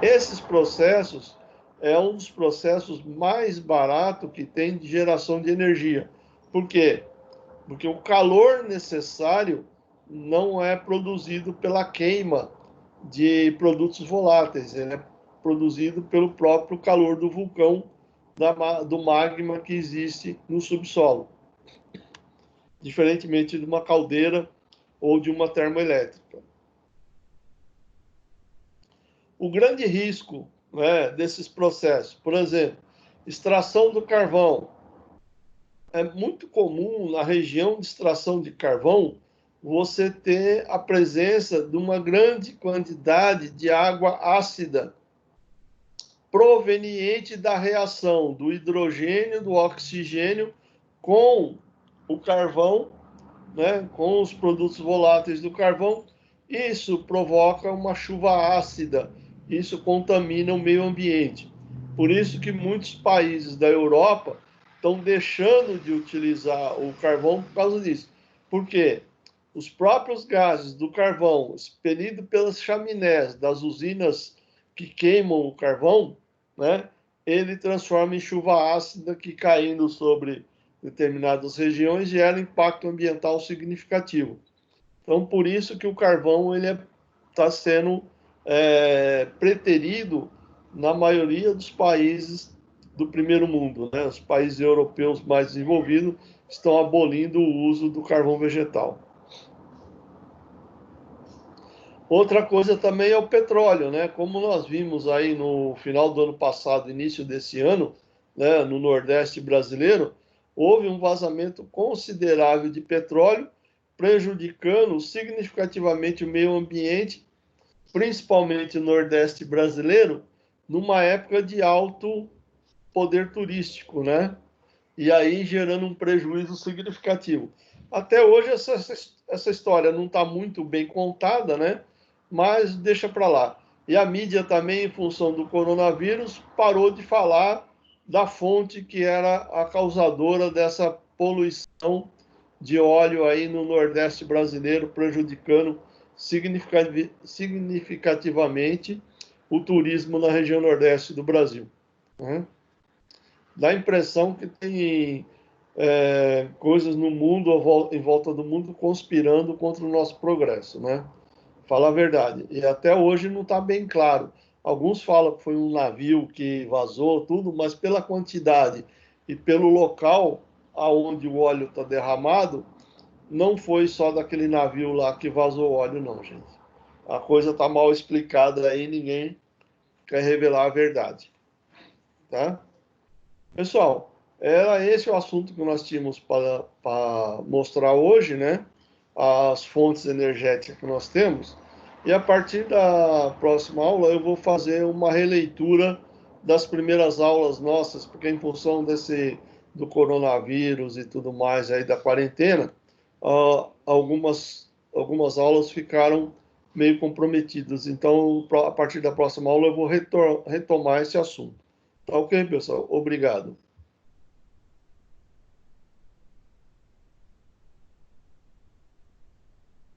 Esses processos é um dos processos mais baratos que tem de geração de energia. Por quê? Porque o calor necessário não é produzido pela queima de produtos voláteis, ele é produzido pelo próprio calor do vulcão, do magma que existe no subsolo, diferentemente de uma caldeira ou de uma termoelétrica. O grande risco, né, desses processos, por exemplo, extração do carvão. É muito comum na região de extração de carvão você ter a presença de uma grande quantidade de água ácida proveniente da reação do hidrogênio, do oxigênio com o carvão, né, com os produtos voláteis do carvão. Isso provoca uma chuva ácida, isso contamina o meio ambiente. Por isso que muitos países da Europa estão deixando de utilizar o carvão por causa disso. Por quê? Os próprios gases do carvão expelidos pelas chaminés das usinas que queimam o carvão, né, ele transforma em chuva ácida que, caindo sobre determinadas regiões, gera impacto ambiental significativo. Então, por isso que o carvão ele está sendo preterido na maioria dos países do primeiro mundo, né? Os países europeus mais desenvolvidos estão abolindo o uso do carvão vegetal. Outra coisa também é o petróleo, né? Como nós vimos aí no final do ano passado, início desse ano, né, no Nordeste brasileiro, houve um vazamento considerável de petróleo, prejudicando significativamente o meio ambiente, principalmente no Nordeste brasileiro, numa época de alto poder turístico, né? E aí gerando um prejuízo significativo. Até hoje essa história não está muito bem contada, né? Mas deixa para lá. E a mídia também, em função do coronavírus, parou de falar da fonte que era a causadora dessa poluição de óleo aí no Nordeste brasileiro, prejudicando significativamente o turismo na região Nordeste do Brasil. Né? Dá a impressão que tem coisas no mundo, em volta do mundo, conspirando contra o nosso progresso, né? Fala a verdade. E até hoje não está bem claro. Alguns falam que foi um navio que vazou, tudo, mas pela quantidade e pelo local aonde o óleo está derramado, não foi só daquele navio lá que vazou óleo, não, gente. A coisa está mal explicada aí, ninguém quer revelar a verdade, tá? Pessoal, era esse o assunto que nós tínhamos para mostrar hoje, né? As fontes energéticas que nós temos. E a partir da próxima aula eu vou fazer uma releitura das primeiras aulas nossas, porque em função do coronavírus e tudo mais aí da quarentena, algumas aulas ficaram meio comprometidas. Então, a partir da próxima aula eu vou retomar esse assunto. Tá ok, pessoal? Obrigado.